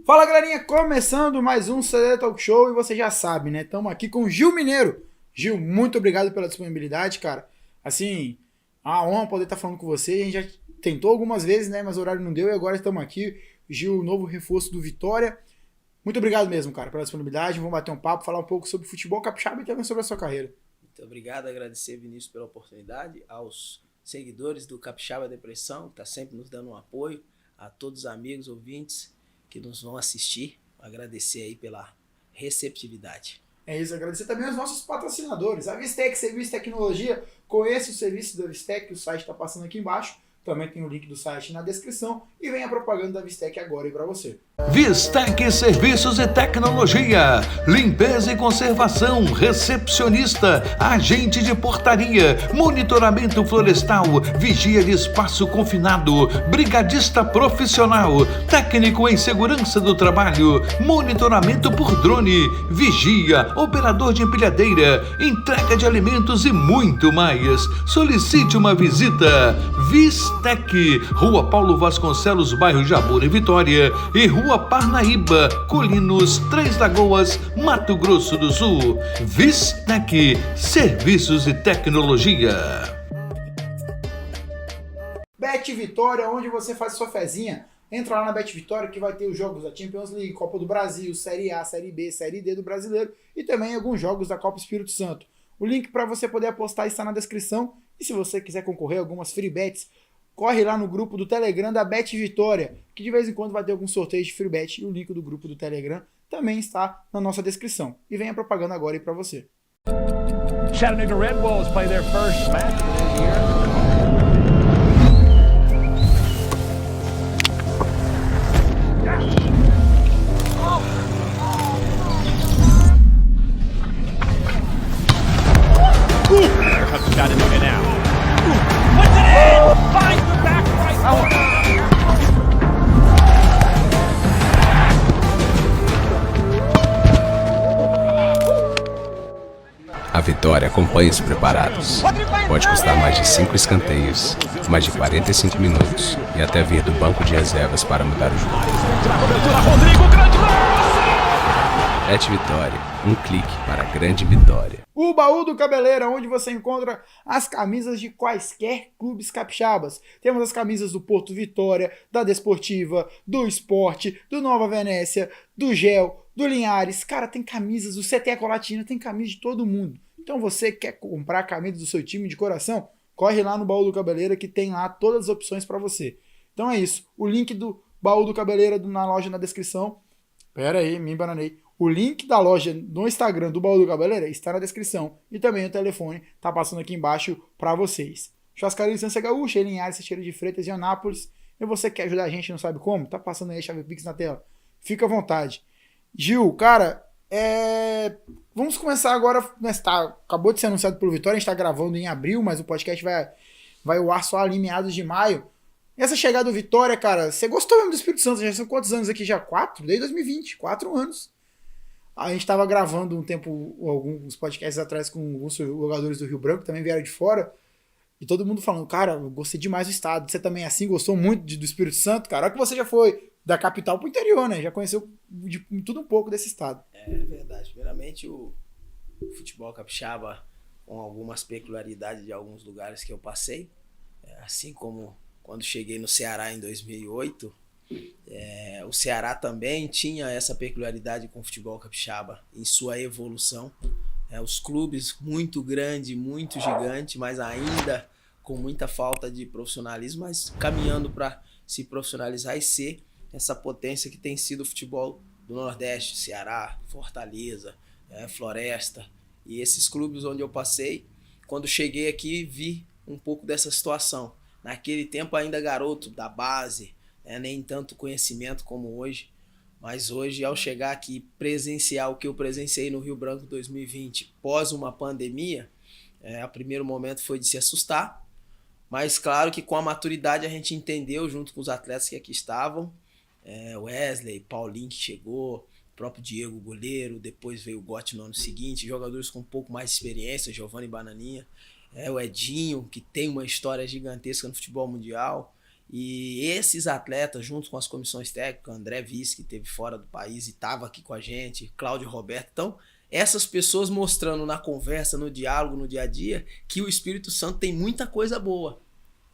Fala, galerinha, começando mais um CD Talk Show e você já sabe, né? Estamos aqui com o Gil Mineiro. Gil, muito obrigado pela disponibilidade, cara. Assim, a honra poder estar falando com você. A gente já tentou algumas vezes, né? Mas o horário não deu e agora estamos aqui. Gil, novo reforço do Vitória. Muito obrigado mesmo, cara, pela disponibilidade. Vamos bater um papo, falar um pouco sobre futebol capixaba e também sobre a sua carreira. Muito obrigado, agradecer, Vinícius, pela oportunidade, aos seguidores do Capixaba Depressão, que está sempre nos dando um apoio, a todos os amigos, ouvintes que nos vão assistir, agradecer aí pela receptividade. É isso, agradecer também aos nossos patrocinadores. A Vistec Serviço e Tecnologia, conheça o serviço da Vistec, o site está passando aqui embaixo. Também tem o link do site na descrição e vem a propaganda da Vistec agora aí para você. Vistec Serviços e Tecnologia, limpeza e conservação, recepcionista, agente de portaria, monitoramento florestal, vigia de espaço confinado, brigadista profissional, técnico em segurança do trabalho, monitoramento por drone, vigia, operador de empilhadeira, entrega de alimentos e muito mais. Solicite uma visita. Vistec, Rua Paulo Vasconcelos, bairro Jabura e Vitória, e Rua Parnaíba, Colinos, Três Lagoas, Mato Grosso do Sul. Vistec, Serviços e Tecnologia. Bet Vitória, onde você faz sua fezinha. Entra lá na Bet Vitória que vai ter os jogos da Champions League, Copa do Brasil, Série A, Série B, Série D do Brasileiro e também alguns jogos da Copa Espírito Santo. O link para você poder apostar está na descrição e se você quiser concorrer a algumas free bets, corre lá no grupo do Telegram da Bet Vitória, que de vez em quando vai ter algum sorteio de free bet e o link do grupo do Telegram também está na nossa descrição. E vem a propaganda agora aí para você. Chattanooga Red Wolves play their first match this year. There comes Chattanooga now. Puts it in! Finds the back right. A Vitória acompanha os preparados. Pode custar mais de 5 escanteios, mais de 45 minutos e até vir do banco de reservas para mudar o jogo. Bet Vitória, um clique para a grande vitória. O Baú do Cabeleira, onde você encontra as camisas de quaisquer clubes capixabas. Temos as camisas do Porto Vitória, da Desportiva, do Esporte, do Nova Venécia, do Gel, do Linhares. Cara, tem camisas do CT Colatina, tem camisa de todo mundo. Então você quer comprar a camisa do seu time de coração? Corre lá no Baú do Cabeleira que tem lá todas as opções para você. Então é isso. O link do Baú do Cabeleira na loja na descrição. Pera aí, me embananei. O link da loja no Instagram do Baú do Cabeleira está na descrição. E também o telefone está passando aqui embaixo para vocês. Churrascaria de Estância Gaúcha, Linhares, Teixeira de Freitas e Anápolis. E você quer ajudar a gente e não sabe como? Tá passando aí a chave Pix na tela. Fica à vontade. Gil, cara, vamos começar agora. Acabou de ser anunciado pelo Vitória, a gente está gravando em abril, mas o podcast vai ao ar só ali em meados de maio. E essa chegada do Vitória, cara, você gostou mesmo do Espírito Santo? Já são quantos anos aqui? Já 4? Desde 2020, 4 anos. A gente estava gravando um tempo, alguns podcasts atrás com alguns jogadores do Rio Branco, também vieram de fora, e todo mundo falando, cara, eu gostei demais do estado. Você também assim, gostou muito do Espírito Santo, cara? Olha que você já foi da capital pro interior, né? Já conheceu de tudo um pouco desse estado. É verdade. Primeiramente, o futebol capixaba, com algumas peculiaridades de alguns lugares que eu passei, assim como quando cheguei no Ceará em 2008, o Ceará também tinha essa peculiaridade com o futebol capixaba em sua evolução. Os clubes muito grande, muito gigante, mas ainda com muita falta de profissionalismo, mas caminhando para se profissionalizar e ser essa potência que tem sido o futebol do Nordeste, Ceará, Fortaleza, Floresta. E esses clubes onde eu passei, quando cheguei aqui, vi um pouco dessa situação. Naquele tempo ainda garoto da base, nem tanto conhecimento como hoje, mas hoje ao chegar aqui presenciar o que eu presenciei no Rio Branco 2020 pós uma pandemia, o primeiro momento foi de se assustar, mas claro que com a maturidade a gente entendeu junto com os atletas que aqui estavam, Wesley, Paulinho que chegou, o próprio Diego goleiro, depois veio o Gotti no ano seguinte, jogadores com um pouco mais de experiência, Giovanni Bananinha, o Edinho que tem uma história gigantesca no futebol mundial. E esses atletas, junto com as comissões técnicas, André Vice, que esteve fora do país e estava aqui com a gente, Cláudio Roberto, então, essas pessoas mostrando na conversa, no diálogo, no dia a dia, que o Espírito Santo tem muita coisa boa.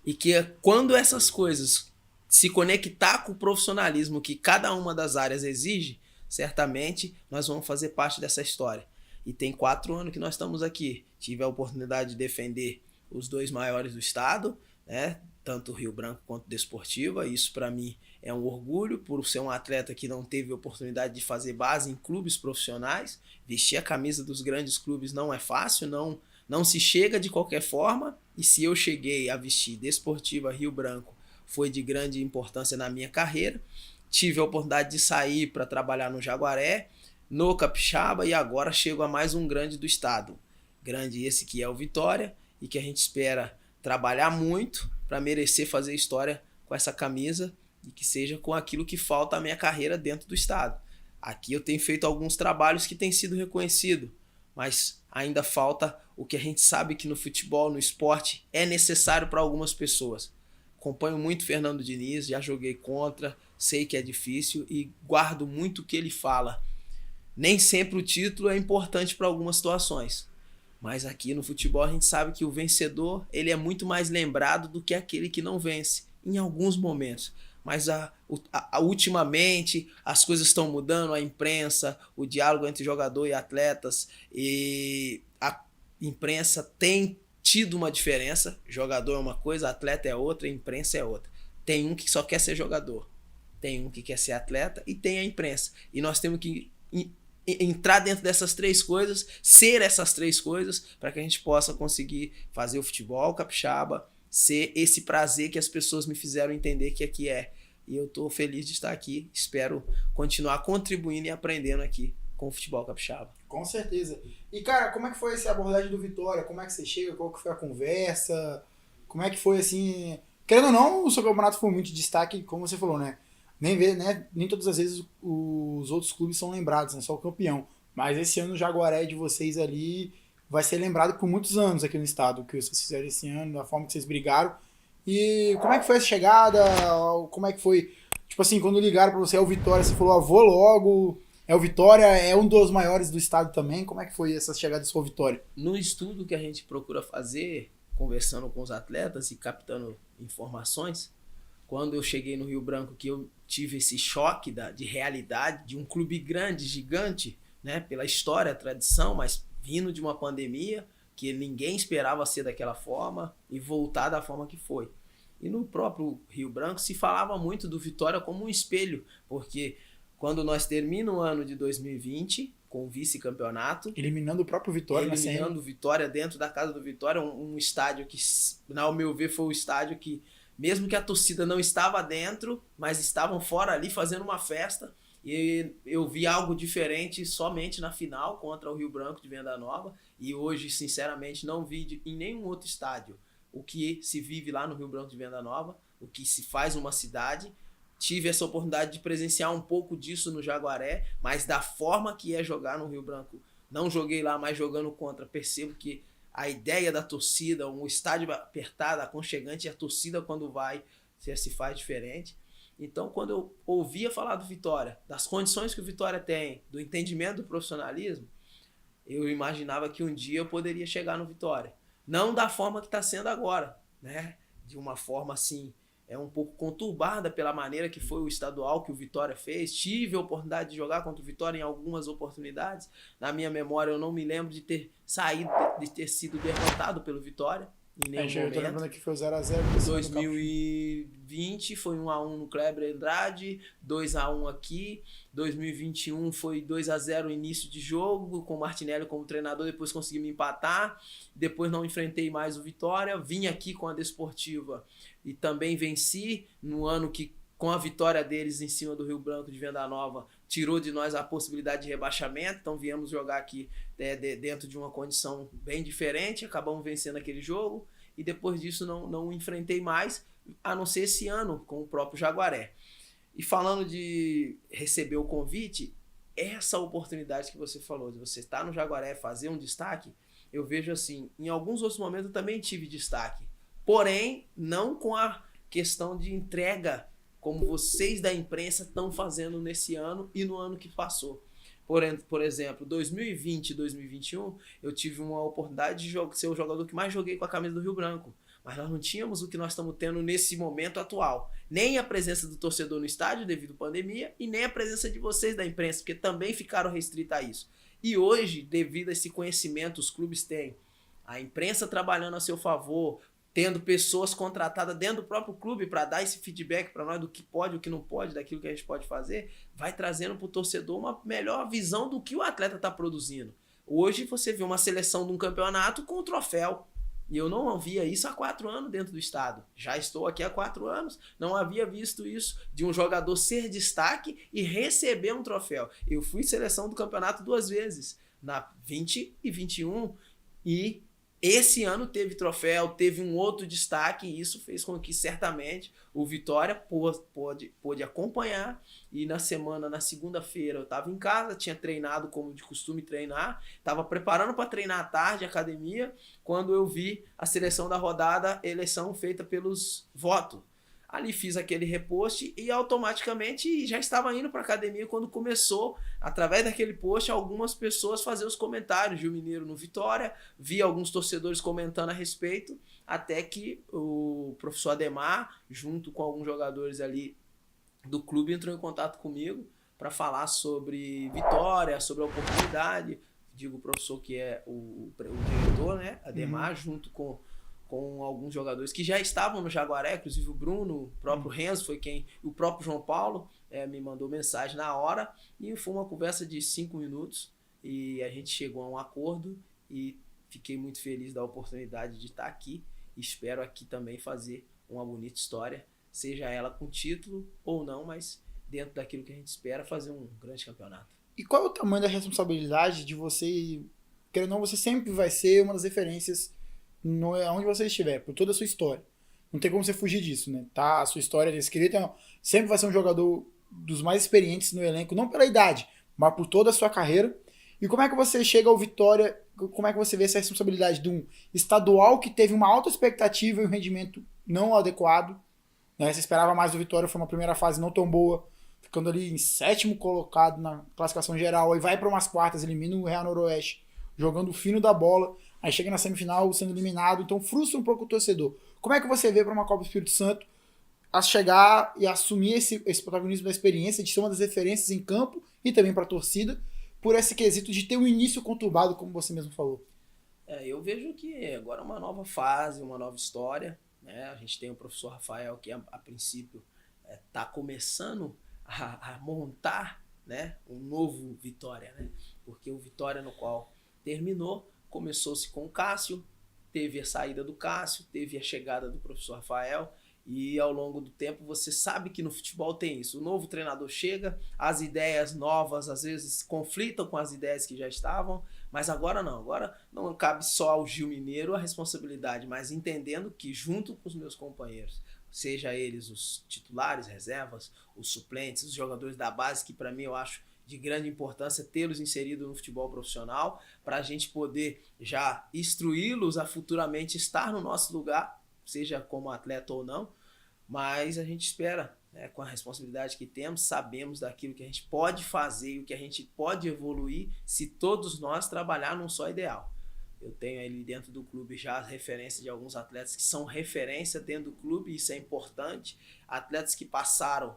E que quando essas coisas se conectar com o profissionalismo que cada uma das áreas exige, certamente nós vamos fazer parte dessa história. E tem 4 anos que nós estamos aqui. Tive a oportunidade de defender os 2 maiores do estado, né? Tanto o Rio Branco quanto o Desportiva. Isso para mim é um orgulho por ser um atleta que não teve oportunidade de fazer base em clubes profissionais. Vestir a camisa dos grandes clubes não é fácil, não se chega de qualquer forma. E se eu cheguei a vestir Desportiva, Rio Branco, foi de grande importância na minha carreira. Tive a oportunidade de sair para trabalhar no Jaguaré, no Capixaba, e agora chego a mais um grande do estado. Grande esse que é o Vitória, e que a gente espera trabalhar muito para merecer fazer história com essa camisa e que seja com aquilo que falta à minha carreira dentro do estado. Aqui eu tenho feito alguns trabalhos que têm sido reconhecidos, mas ainda falta o que a gente sabe que no futebol, no esporte, é necessário para algumas pessoas. Acompanho muito Fernando Diniz, já joguei contra, sei que é difícil e guardo muito o que ele fala. Nem sempre o título é importante para algumas situações, mas aqui no futebol a gente sabe que o vencedor ele é muito mais lembrado do que aquele que não vence, em alguns momentos. Mas ultimamente as coisas estão mudando, a imprensa, o diálogo entre jogador e atletas, e a imprensa tem tido uma diferença. Jogador é uma coisa, atleta é outra, imprensa é outra. Tem um que só quer ser jogador, tem um que quer ser atleta e tem a imprensa. E nós temos que entrar dentro dessas 3 coisas, ser essas 3 coisas, para que a gente possa conseguir fazer o futebol capixaba ser esse prazer que as pessoas me fizeram entender que aqui é. E eu estou feliz de estar aqui, espero continuar contribuindo e aprendendo aqui com o futebol capixaba. Com certeza. E, cara, como é que foi essa abordagem do Vitória? Como é que você chega? Qual que foi a conversa? Como é que foi, assim... Querendo ou não, o seu campeonato foi muito destaque, como você falou, né? Nem todas as vezes os outros clubes são lembrados, né? Só o campeão. Mas esse ano o Jaguaré de vocês ali vai ser lembrado por muitos anos aqui no estado, o que vocês fizeram esse ano, da forma que vocês brigaram. E como é que foi essa chegada? Como é que foi? Tipo assim, quando ligaram pra você, é o Vitória, você falou, vou logo... É o Vitória, é um dos maiores do estado também. Como é que foi essa chegada de sua Vitória? No estudo que a gente procura fazer, conversando com os atletas e captando informações, quando eu cheguei no Rio Branco, que eu tive esse choque de realidade de um clube grande, gigante, né, pela história, tradição, mas vindo de uma pandemia que ninguém esperava ser daquela forma e voltar da forma que foi. E no próprio Rio Branco se falava muito do Vitória como um espelho, porque quando nós terminamos o ano de 2020 com o vice-campeonato, eliminando o próprio Vitória, eliminando o Vitória dentro da casa do Vitória, um estádio que, ao meu ver, foi o estádio que, mesmo que a torcida não estava dentro, mas estavam fora ali fazendo uma festa, e eu vi algo diferente somente na final contra o Rio Branco de Venda Nova, e hoje, sinceramente, não vi em nenhum outro estádio o que se vive lá no Rio Branco de Venda Nova, o que se faz numa cidade. Tive essa oportunidade de presenciar um pouco disso no Jaguaré, mas da forma que é jogar no Rio Branco. Não joguei lá, mas jogando contra, percebo que a ideia da torcida, um estádio apertado, aconchegante, e a torcida quando vai, se faz diferente. Então, quando eu ouvia falar do Vitória, das condições que o Vitória tem, do entendimento do profissionalismo, eu imaginava que um dia eu poderia chegar no Vitória. Não da forma que está sendo agora, né? De uma forma assim... um pouco conturbada pela maneira que foi o estadual que o Vitória fez. Tive a oportunidade de jogar contra o Vitória em algumas oportunidades. Na minha memória, eu não me lembro de ter saído, de ter sido derrotado pelo Vitória em nenhum momento. Eu tô lembrando que foi 0x0. 2020 foi 1x1 no Kleber Andrade, 2x1 aqui. 2021 foi 2x0 início de jogo, com o Martinelli como treinador, depois conseguimos empatar. Depois não enfrentei mais o Vitória. Vim aqui com a Desportiva e também venci no ano que, com a vitória deles em cima do Rio Branco de Venda Nova, tirou de nós a possibilidade de rebaixamento. Então viemos jogar aqui dentro de uma condição bem diferente, acabamos vencendo aquele jogo e depois disso não enfrentei mais, a não ser esse ano com o próprio Jaguaré. E falando de receber o convite, essa oportunidade que você falou, de você estar no Jaguaré, fazer um destaque, eu vejo assim, em alguns outros momentos eu também tive destaque, porém não com a questão de entrega, como vocês da imprensa estão fazendo nesse ano e no ano que passou. Por exemplo, 2020 e 2021, eu tive uma oportunidade de ser o jogador que mais joguei com a camisa do Rio Branco. Mas nós não tínhamos o que nós estamos tendo nesse momento atual. Nem a presença do torcedor no estádio devido à pandemia e nem a presença de vocês da imprensa, porque também ficaram restritos a isso. E hoje, devido a esse conhecimento, os clubes têm a imprensa trabalhando a seu favor, tendo pessoas contratadas dentro do próprio clube para dar esse feedback para nós do que pode, o que não pode, daquilo que a gente pode fazer, vai trazendo para o torcedor uma melhor visão do que o atleta está produzindo. Hoje você vê uma seleção de um campeonato com um troféu. E eu não via isso há 4 anos dentro do estado. Já estou aqui há 4 anos, não havia visto isso de um jogador ser destaque e receber um troféu. Eu fui seleção do campeonato 2 vezes, na 20 e 21, e esse ano teve troféu, teve um outro destaque, e isso fez com que certamente o Vitória pôde acompanhar. E na segunda-feira eu estava em casa, tinha treinado como de costume treinar, estava preparando para treinar à tarde, academia, quando eu vi a seleção da rodada, eleição feita pelos votos. Ali fiz aquele repost e automaticamente já estava indo para a academia quando começou, através daquele post, algumas pessoas fazer os comentários. Gil Mineiro no Vitória, vi alguns torcedores comentando a respeito, até que o professor Ademar, junto com alguns jogadores ali do clube, entrou em contato comigo para falar sobre Vitória, sobre a oportunidade. Digo o professor que é o diretor, né? Ademar, junto com alguns jogadores que já estavam no Jaguaré, inclusive o Bruno, o próprio Renzo o próprio João Paulo me mandou mensagem na hora, e foi uma conversa de 5 minutos e a gente chegou a um acordo e fiquei muito feliz da oportunidade de estar aqui. Espero aqui também fazer uma bonita história, seja ela com título ou não, mas dentro daquilo que a gente espera, fazer um grande campeonato. E qual é o tamanho da responsabilidade de você, querendo ou não, você sempre vai ser uma das referências onde você estiver, por toda a sua história. Não tem como você fugir disso, né? Tá, a sua história é escrita, sempre vai ser um jogador dos mais experientes no elenco, não pela idade, mas por toda a sua carreira. E como é que você chega ao Vitória, como é que você vê essa responsabilidade de um estadual que teve uma alta expectativa e um rendimento não adequado, né? Você esperava mais do Vitória, foi uma primeira fase não tão boa, ficando ali em 7º colocado na classificação geral, aí vai para umas quartas, elimina o Real Noroeste, jogando o fino da bola, aí chega na semifinal sendo eliminado, então frustra um pouco o torcedor. Como é que você vê para uma Copa do Espírito Santo a chegar e assumir esse protagonismo da experiência, de ser uma das referências em campo e também para a torcida, por esse quesito de ter um início conturbado, como você mesmo falou? Eu vejo que agora é uma nova fase, uma nova história, né? A gente tem o professor Rafael, que a princípio está começando a montar, né, um novo Vitória, né? Porque o Vitória no qual terminou, começou-se com o Cássio, teve a saída do Cássio, teve a chegada do professor Rafael, e ao longo do tempo você sabe que no futebol tem isso. O novo treinador chega, as ideias novas às vezes conflitam com as ideias que já estavam, mas agora não cabe só ao Gil Mineiro a responsabilidade, mas entendendo que junto com os meus companheiros, seja eles os titulares, reservas, os suplentes, os jogadores da base, que para mim eu acho de grande importância tê-los inseridos no futebol profissional, para a gente poder já instruí-los a futuramente estar no nosso lugar, seja como atleta ou não, mas a gente espera, né, com a responsabilidade que temos, sabemos daquilo que a gente pode fazer e o que a gente pode evoluir se todos nós trabalhar num só ideal. Eu tenho ali dentro do clube já as referências de alguns atletas que são referência dentro do clube, isso é importante. Atletas que passaram,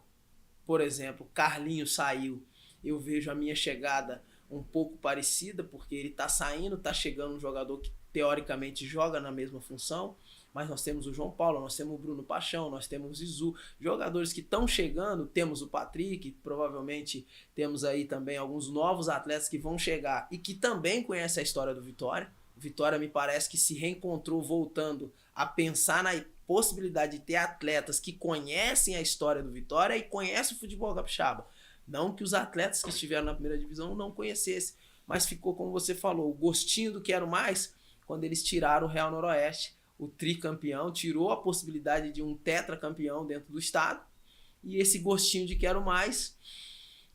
por exemplo, Carlinhos saiu, eu vejo a minha chegada um pouco parecida, porque ele está saindo, está chegando um jogador que teoricamente joga na mesma função, mas nós temos o João Paulo, nós temos o Bruno Paixão, nós temos o Zizu, jogadores que estão chegando, temos o Patrick, provavelmente temos aí também alguns novos atletas que vão chegar e que também conhecem a história do Vitória. O Vitória me parece que se reencontrou voltando a pensar na possibilidade de ter atletas que conhecem a história do Vitória e conhecem o futebol capixaba. Não que os atletas que estiveram na primeira divisão não conhecessem, mas ficou, como você falou, o gostinho do quero mais, quando eles tiraram o Real Noroeste, o tricampeão, tirou a possibilidade de um tetracampeão dentro do estado, e esse gostinho de quero mais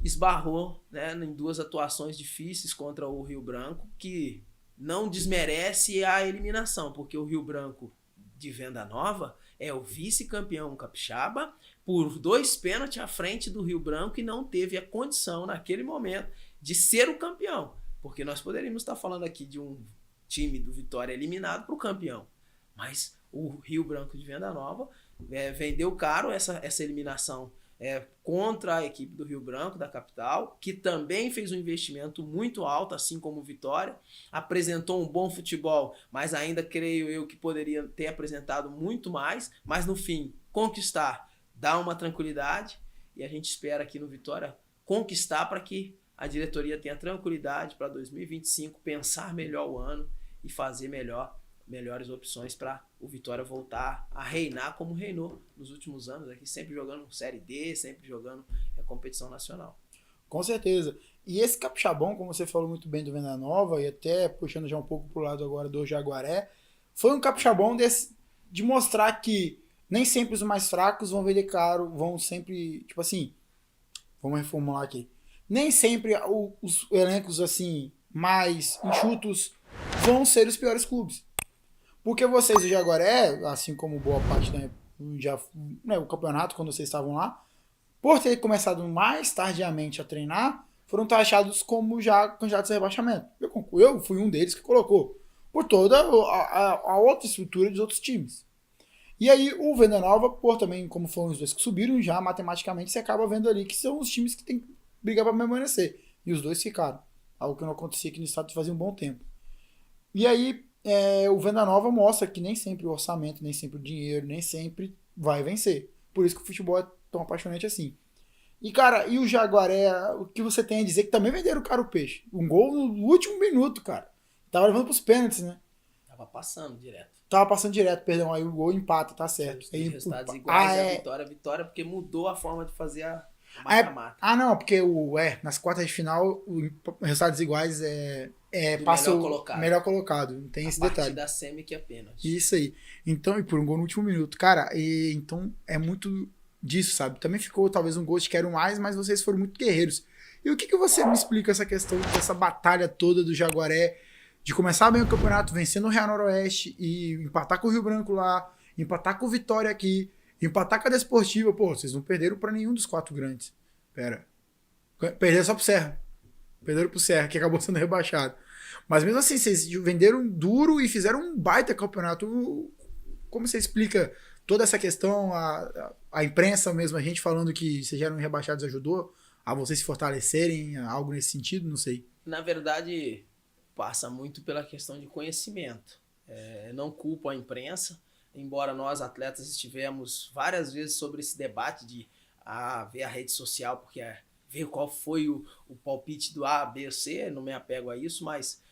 esbarrou, né, em 2 atuações difíceis contra o Rio Branco, que não desmerece a eliminação, porque o Rio Branco de Venda Nova é o vice-campeão capixaba por 2 pênaltis à frente do Rio Branco e não teve a condição naquele momento de ser o campeão. Porque nós poderíamos estar falando aqui de um time do Vitória eliminado para o campeão. Mas o Rio Branco de Venda Nova vendeu caro essa eliminação contra a equipe do Rio Branco, da capital, que também fez um investimento muito alto, assim como o Vitória, apresentou um bom futebol, mas ainda creio eu que poderia ter apresentado muito mais, mas no fim, conquistar dá uma tranquilidade e a gente espera aqui no Vitória conquistar para que a diretoria tenha tranquilidade para 2025, pensar melhor o ano e fazer melhores opções para o Vitória voltar a reinar como reinou nos últimos anos, aqui sempre jogando Série D, sempre jogando competição nacional. Com certeza. E esse capixabão, como você falou muito bem do Venda Nova, e até puxando já um pouco pro lado agora do Jaguaré, foi um capixabão de mostrar que nem sempre os mais fracos vão vender caro, vão sempre, tipo assim, vamos reformular aqui, nem sempre os elencos assim mais enxutos vão ser os piores clubes. Porque vocês do Jaguaré, assim como boa parte o campeonato, quando vocês estavam lá, por ter começado mais tardiamente a treinar, foram taxados como já candidatos a rebaixamento. Eu fui um deles que colocou, por toda a outra estrutura dos outros times. E aí o Venda Nova, por também, como foram os dois que subiram, já matematicamente você acaba vendo ali que são os times que tem que brigar para permanecer. E os dois ficaram. Algo que não acontecia aqui no estado fazia um bom tempo. E aí o Venda Nova mostra que nem sempre o orçamento, nem sempre o dinheiro, nem sempre vai vencer. Por isso que o futebol é tão apaixonante assim. E, cara, e o Jaguaré, o que você tem a dizer que também venderam caro o peixe? Um gol no último minuto, cara. Tava levando pros pênaltis, né? Tava passando direto. Perdão. Aí o gol empata, tá certo. Os resultados iguais a vitória, porque mudou a forma de fazer a mata-mata. Não, porque nas quartas de final, resultados iguais passa o melhor colocado. Não tem esse detalhe. A partir da semi que é pênalti. Isso aí. Então, e por um gol no último minuto. Cara, então é muito disso, sabe? Também ficou talvez um gol de quero mais, mas vocês foram muito guerreiros. E o que você me explica essa questão dessa batalha toda do Jaguaré, de começar bem o campeonato, vencendo o Real Noroeste e empatar com o Rio Branco lá, empatar com o Vitória aqui, empatar com a Desportiva? Pô, vocês não perderam pra nenhum dos 4 grandes. Pera. Perderam só pro Serra. Perderam pro Serra, que acabou sendo rebaixado. Mas mesmo assim, vocês venderam duro e fizeram um baita campeonato. Como você explica toda essa questão? A imprensa mesmo, a gente falando que vocês já eram rebaixados ajudou a vocês se fortalecerem, algo nesse sentido? Não sei. Na verdade, passa muito pela questão de conhecimento. Não culpo a imprensa, embora nós atletas estivemos várias vezes sobre esse debate de ver a rede social, porque ver qual foi o palpite do A, B ou C, não me apego a isso, mas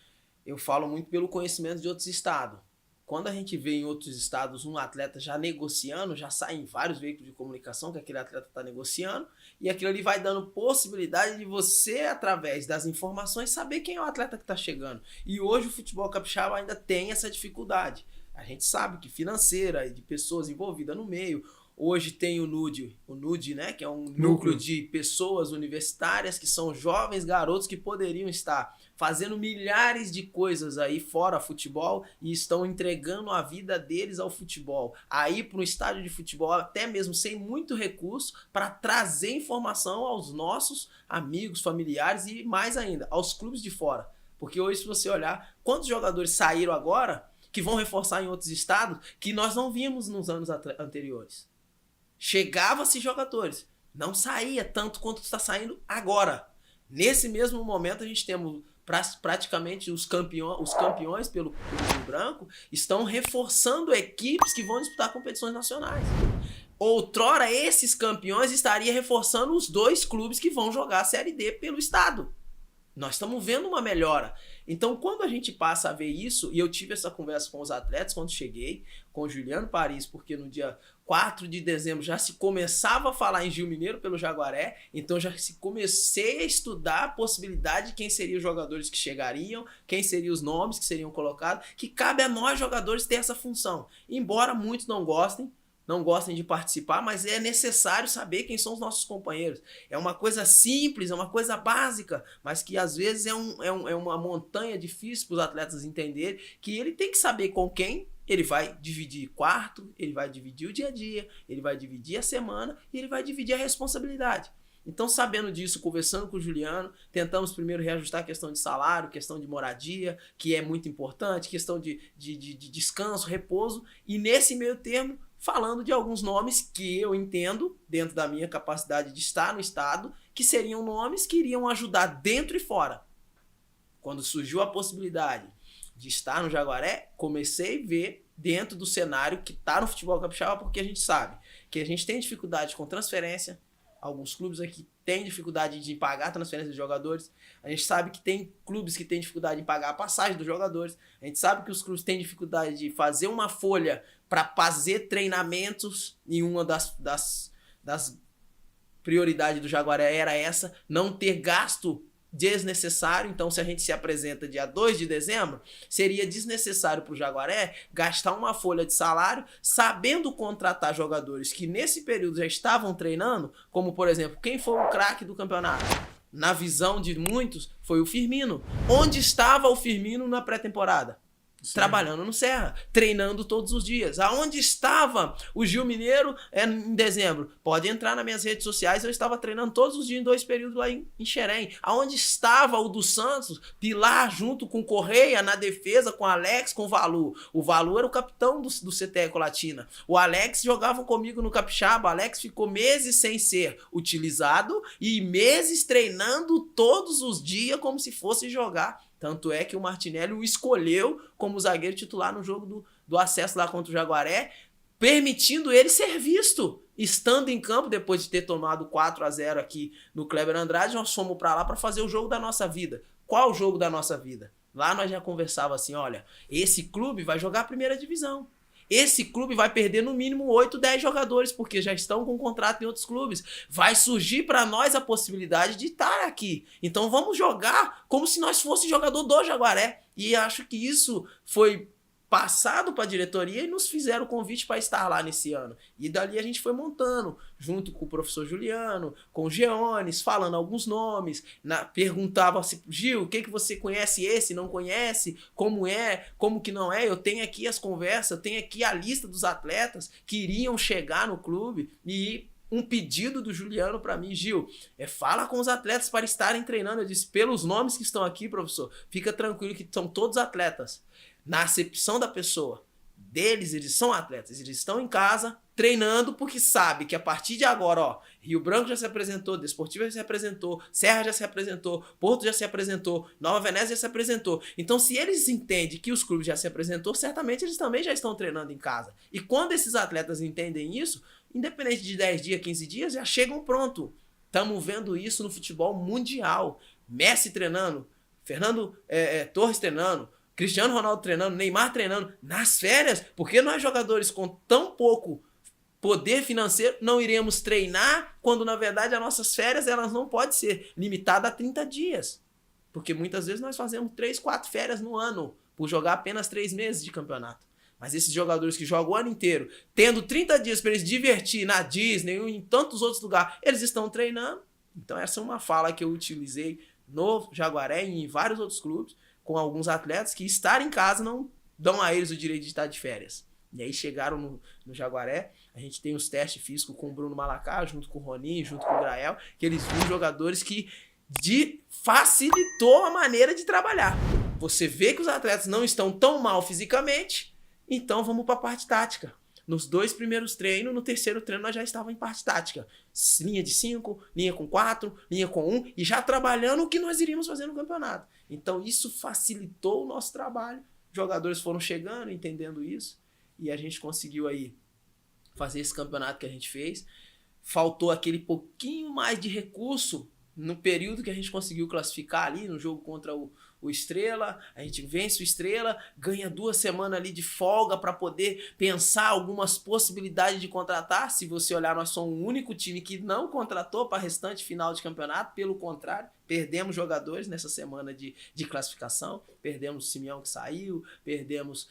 eu falo muito pelo conhecimento de outros estados. Quando a gente vê em outros estados um atleta já negociando, já sai em vários veículos de comunicação que aquele atleta está negociando, e aquilo ali vai dando possibilidade de você, através das informações, saber quem é o atleta que está chegando. E hoje o futebol capixaba ainda tem essa dificuldade. A gente sabe que financeira e de pessoas envolvidas no meio. Hoje tem o NUD, né, que é um núcleo de pessoas universitárias, que são jovens garotos que poderiam estar fazendo milhares de coisas aí fora futebol e estão entregando a vida deles ao futebol. Aí para um estádio de futebol, até mesmo sem muito recurso, para trazer informação aos nossos amigos, familiares e mais ainda, aos clubes de fora. Porque hoje, se você olhar, quantos jogadores saíram agora que vão reforçar em outros estados que nós não vimos nos anos anteriores? Chegava-se jogadores, não saía tanto quanto está saindo agora. Nesse mesmo momento a gente temos praticamente os campeões pelo Rio Branco estão reforçando equipes que vão disputar competições nacionais. Outrora esses campeões estariam reforçando os 2 clubes que vão jogar a Série D pelo estado. Nós estamos vendo uma melhora. Então, quando a gente passa a ver isso, e eu tive essa conversa com os atletas quando cheguei, com o Juliano Paris, porque no dia 4 de dezembro já se começava a falar em Gil Mineiro pelo Jaguaré, então já comecei a estudar a possibilidade de quem seriam os jogadores que chegariam, quem seriam os nomes que seriam colocados, que cabe a nós jogadores ter essa função. Embora muitos não gostem de participar, mas é necessário saber quem são os nossos companheiros. É uma coisa simples, é uma coisa básica, mas que às vezes é uma montanha difícil para os atletas entenderem, que ele tem que saber com quem Ele vai dividir quarto, ele vai dividir o dia a dia, ele vai dividir a semana e ele vai dividir a responsabilidade. Então, sabendo disso, conversando com o Juliano, tentamos primeiro reajustar a questão de salário, questão de moradia, que é muito importante, questão de descanso, repouso, e nesse meio termo, falando de alguns nomes que eu entendo, dentro da minha capacidade de estar no estado, que seriam nomes que iriam ajudar dentro e fora. Quando surgiu a possibilidade de estar no Jaguaré, comecei a ver dentro do cenário que está no futebol capixaba, porque a gente sabe que a gente tem dificuldade com transferência. Alguns clubes aqui têm dificuldade de pagar a transferência de jogadores. A gente sabe que tem clubes que têm dificuldade em pagar a passagem dos jogadores. A gente sabe que os clubes têm dificuldade de fazer uma folha para fazer treinamentos. E uma das prioridades do Jaguaré era essa, não ter gasto desnecessário. Então, se a gente se apresenta dia 2 de dezembro, seria desnecessário para o Jaguaré gastar uma folha de salário sabendo contratar jogadores que nesse período já estavam treinando, como por exemplo, quem foi o craque do campeonato? Na visão de muitos, foi o Firmino. Onde estava o Firmino na pré-temporada? Trabalhando no Serra, treinando todos os dias. Aonde estava o Gil Mineiro em dezembro? Pode entrar nas minhas redes sociais, eu estava treinando todos os dias em 2 períodos lá em Xerém. Aonde estava o dos Santos? Pilar junto com Correia na defesa, com Alex, com Valu. O Valu era o capitão do CT Ecolatina. O Alex jogava comigo no Capixaba. O Alex ficou meses sem ser utilizado e meses treinando todos os dias como se fosse jogar. Tanto é que o Martinelli o escolheu como zagueiro titular no jogo do acesso lá contra o Jaguaré, permitindo ele ser visto. Estando em campo, depois de ter tomado 4-0 aqui no Kleber Andrade, nós fomos para lá para fazer o jogo da nossa vida. Qual o jogo da nossa vida? Lá nós já conversava assim, olha, esse clube vai jogar a primeira divisão. Esse clube vai perder no mínimo 8, 10 jogadores, porque já estão com contrato em outros clubes. Vai surgir para nós a possibilidade de estar aqui. Então vamos jogar como se nós fosse jogador do Jaguaré. E acho que isso foi passado para a diretoria e nos fizeram o convite para estar lá nesse ano. E dali a gente foi montando, junto com o professor Juliano, com o Geones, falando alguns nomes, perguntava se Gil, o que você conhece esse, não conhece, como é, como que não é, eu tenho aqui as conversas, eu tenho aqui a lista dos atletas que iriam chegar no clube e um pedido do Juliano para mim, Gil, fala com os atletas para estarem treinando. Eu disse, pelos nomes que estão aqui, professor, fica tranquilo que são todos atletas. Na acepção da pessoa, deles, eles são atletas, eles estão em casa treinando porque sabe que a partir de agora, ó, Rio Branco já se apresentou, Desportiva já se apresentou, Serra já se apresentou, Porto já se apresentou, Nova Venécia já se apresentou. Então, se eles entendem que os clubes já se apresentou, certamente eles também já estão treinando em casa. E quando esses atletas entendem isso, independente de 10 dias, 15 dias, já chegam pronto. Estamos vendo isso no futebol mundial. Messi treinando, Fernando Torres treinando, Cristiano Ronaldo treinando, Neymar treinando, nas férias, porque nós jogadores com tão pouco poder financeiro não iremos treinar, quando na verdade as nossas férias elas não podem ser limitadas a 30 dias. Porque muitas vezes nós fazemos 3, 4 férias no ano, por jogar apenas 3 meses de campeonato. Mas esses jogadores que jogam o ano inteiro, tendo 30 dias para eles divertir na Disney ou em tantos outros lugares, eles estão treinando. Então essa é uma fala que eu utilizei no Jaguaré e em vários outros clubes, com alguns atletas que estar em casa não dão a eles o direito de estar de férias. E aí chegaram no Jaguaré, a gente tem os testes físicos com o Bruno Malacá, junto com o Roninho, junto com o Grael, que eles viram jogadores que facilitou a maneira de trabalhar. Você vê que os atletas não estão tão mal fisicamente, então vamos para a parte tática. Nos 2 primeiros treinos, no 3º treino nós já estávamos em parte tática. Linha de 5, linha com 4, linha com 1 e já trabalhando o que nós iríamos fazer no campeonato. Então isso facilitou o nosso trabalho. Os jogadores foram chegando, entendendo isso e a gente conseguiu aí fazer esse campeonato que a gente fez. Faltou aquele pouquinho mais de recurso no período que a gente conseguiu classificar ali no jogo contra o Estrela. A gente vence o Estrela, ganha 2 semanas ali de folga para poder pensar algumas possibilidades de contratar. Se você olhar, nós somos o único time que não contratou para a restante final de campeonato. Pelo contrário, perdemos jogadores nessa semana de classificação. Perdemos o Simeão que saiu, perdemos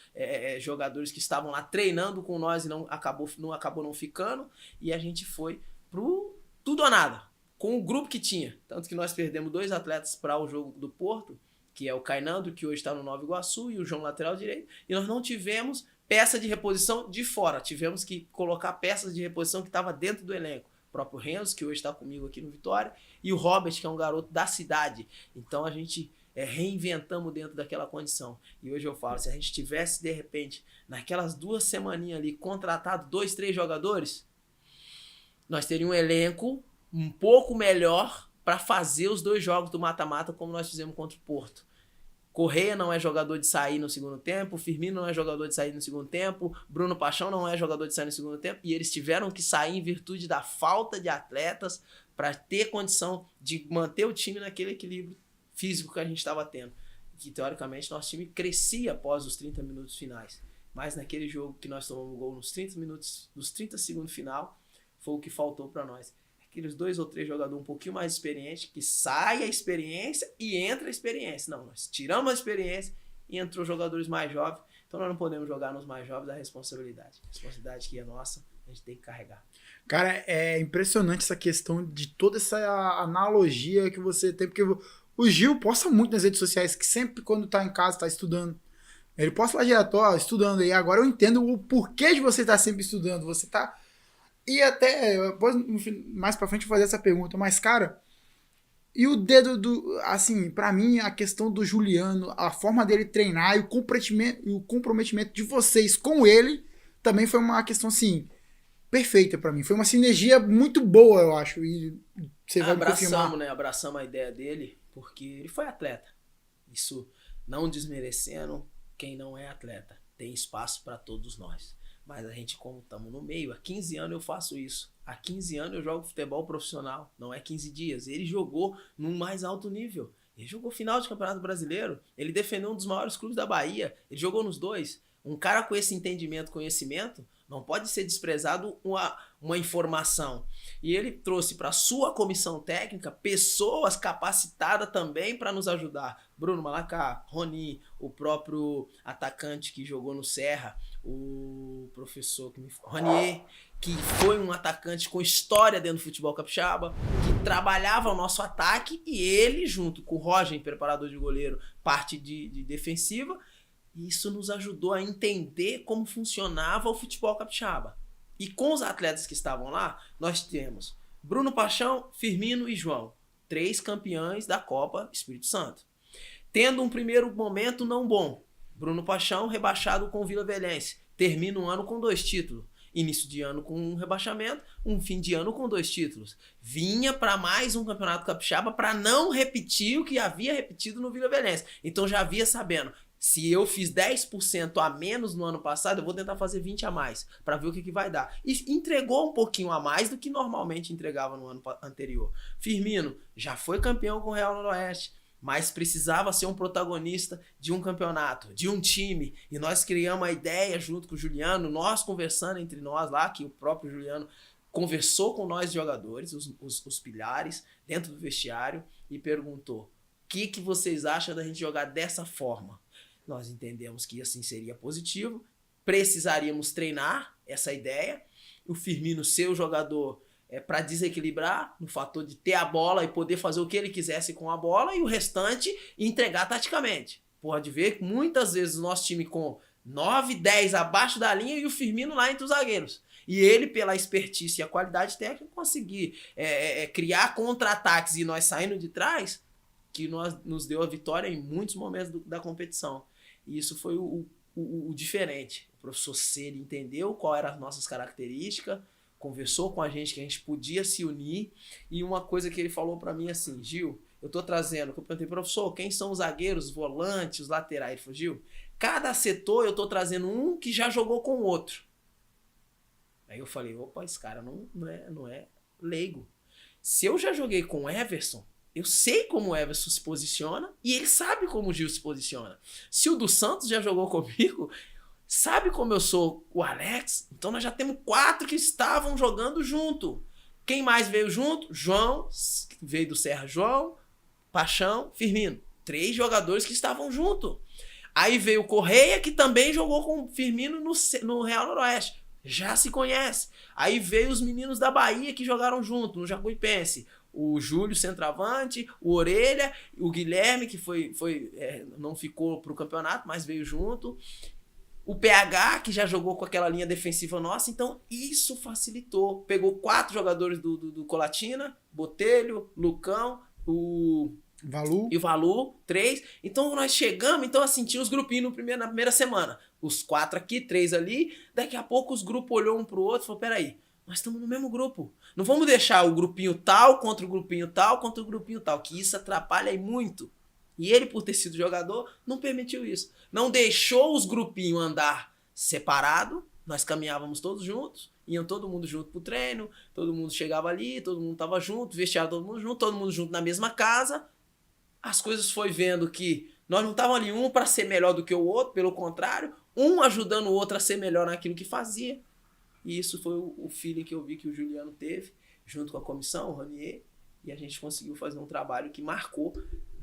jogadores que estavam lá treinando com nós e acabou não ficando. E a gente foi pro tudo ou nada, com o grupo que tinha. Tanto que nós perdemos 2 atletas para o jogo do Porto que é o Cainandro, que hoje está no Nova Iguaçu, e o João lateral direito, e nós não tivemos peça de reposição de fora, tivemos que colocar peças de reposição que estava dentro do elenco. O próprio Renzo, que hoje está comigo aqui no Vitória, e o Robert, que é um garoto da cidade. Então a gente reinventamos dentro daquela condição. E hoje eu falo, se a gente tivesse, de repente, naquelas 2 semaninhas ali, contratado 2, 3 jogadores, nós teríamos um elenco um pouco melhor para fazer os 2 jogos do mata-mata como nós fizemos contra o Porto. Correia não é jogador de sair no segundo tempo, Firmino não é jogador de sair no segundo tempo, Bruno Paixão não é jogador de sair no segundo tempo, e eles tiveram que sair em virtude da falta de atletas para ter condição de manter o time naquele equilíbrio físico que a gente estava tendo. Que teoricamente nosso time crescia após os 30 minutos finais. Mas naquele jogo que nós tomamos gol nos 30 minutos, nos 30 segundos final, foi o que faltou para nós. Aqueles 2 ou 3 jogadores um pouquinho mais experientes, que sai a experiência e entra a experiência. Não, nós tiramos a experiência e entrou jogadores mais jovens. Então nós não podemos jogar nos mais jovens a responsabilidade. A responsabilidade que é nossa, a gente tem que carregar. Cara, é impressionante essa questão de toda essa analogia que você tem, porque o Gil posta muito nas redes sociais que sempre quando tá em casa tá estudando. Ele posta lá direto, ó, estudando aí. Agora eu entendo o porquê de você estar sempre estudando. Você tá... E até, depois, mais pra frente, eu vou fazer essa pergunta. Mas, cara, e o dedo do... Assim, pra mim, a questão do Juliano, a forma dele treinar e o comprometimento de vocês com ele também foi uma questão, assim, perfeita pra mim. Foi uma sinergia muito boa, eu acho. E você vai me confirmar. Né? Abraçamos a ideia dele, porque ele foi atleta. Isso não desmerecendo quem não é atleta. Tem espaço pra todos nós. Mas a gente, como estamos no meio, há 15 anos eu faço isso. Há 15 anos eu jogo futebol profissional. Não é 15 dias. Ele jogou num mais alto nível. Ele jogou final de Campeonato Brasileiro. Ele defendeu um dos maiores clubes da Bahia. Ele jogou nos 2. Um cara com esse entendimento, conhecimento, não pode ser desprezado uma informação. E ele trouxe para a sua comissão técnica pessoas capacitadas também para nos ajudar. Bruno Malacá, Roni, o próprio atacante que jogou no Serra, o professor Ronier, que foi um atacante com história dentro do futebol capixaba, que trabalhava o nosso ataque, e ele, junto com o Roger, preparador de goleiro, parte de defensiva. Isso nos ajudou a entender como funcionava o futebol capixaba. E com os atletas que estavam lá, nós temos Bruno Paixão, Firmino e João, 3 campeões da Copa Espírito Santo. Tendo um primeiro momento não bom, Bruno Paixão rebaixado com o Vila Velhense, termina o ano com 2 títulos. Início de ano com um rebaixamento, um fim de ano com 2 títulos. Vinha para mais um campeonato capixaba para não repetir o que havia repetido no Vila Velhense. Então já havia sabendo, se eu fiz 10% a menos no ano passado, eu vou tentar fazer 20 a mais, para ver o que vai dar. E entregou um pouquinho a mais do que normalmente entregava no ano anterior. Firmino já foi campeão com o Real Noroeste, mas precisava ser um protagonista de um campeonato, de um time. E nós criamos a ideia junto com o Juliano, nós conversando entre nós lá, que o próprio Juliano conversou com nós jogadores, os pilares, dentro do vestiário, e perguntou: o que vocês acham da gente jogar dessa forma? Nós entendemos que assim seria positivo, precisaríamos treinar essa ideia, o Firmino ser o jogador para desequilibrar, no fator de ter a bola e poder fazer o que ele quisesse com a bola, e o restante entregar taticamente. Pode ver que muitas vezes o nosso time com 9, 10 abaixo da linha e o Firmino lá entre os zagueiros. E ele, pela expertise e a qualidade técnica, conseguir criar contra-ataques e nós saindo de trás, que nos deu a vitória em muitos momentos da competição. E isso foi o diferente. O professor Celi entendeu qual eram as nossas características, conversou com a gente que a gente podia se unir, e uma coisa que ele falou para mim assim: Gil, eu tô trazendo, eu perguntei, professor, quem são os zagueiros, os volantes, os laterais? Ele falou: Gil, cada setor eu tô trazendo um que já jogou com o outro. Aí eu falei: opa, esse cara não é leigo. Se eu já joguei com o Everson, eu sei como o Everson se posiciona e ele sabe como o Gil se posiciona. Se o dos Santos já jogou comigo, sabe como eu sou o Alex? Então nós já temos 4 que estavam jogando junto. Quem mais veio junto? João, veio do Serra, João, Paixão, Firmino. 3 jogadores que estavam junto. Aí veio o Correia, que também jogou com o Firmino no Real Noroeste. Já se conhece. Aí veio os meninos da Bahia que jogaram junto, no Jacuipense. o Júlio, centroavante, o Orelha, o Guilherme, que não ficou pro campeonato, mas veio junto. O PH, que já jogou com aquela linha defensiva nossa. Então, isso facilitou. Pegou 4 jogadores do Colatina, Botelho, Lucão, o Valu, 3. Então, nós chegamos, então, assim, tinha os grupinhos na primeira semana. Os 4 aqui, 3 ali. Daqui a pouco, os grupos olhou um pro outro e falou, peraí, nós estamos no mesmo grupo. Não vamos deixar o grupinho tal contra o grupinho tal contra o grupinho tal, que isso atrapalha aí muito. E ele, por ter sido jogador, não permitiu isso. Não deixou os grupinhos andar separado. Nós caminhávamos todos juntos. Iam todo mundo junto pro treino. Todo mundo chegava ali, todo mundo tava junto. Vestiário todo mundo junto na mesma casa. As coisas foi vendo que nós não estávamos ali um para ser melhor do que o outro. Pelo contrário, um ajudando o outro a ser melhor naquilo que fazia. E isso foi o feeling que eu vi que o Juliano teve, junto com a comissão, o Ranier. E a gente conseguiu fazer um trabalho que marcou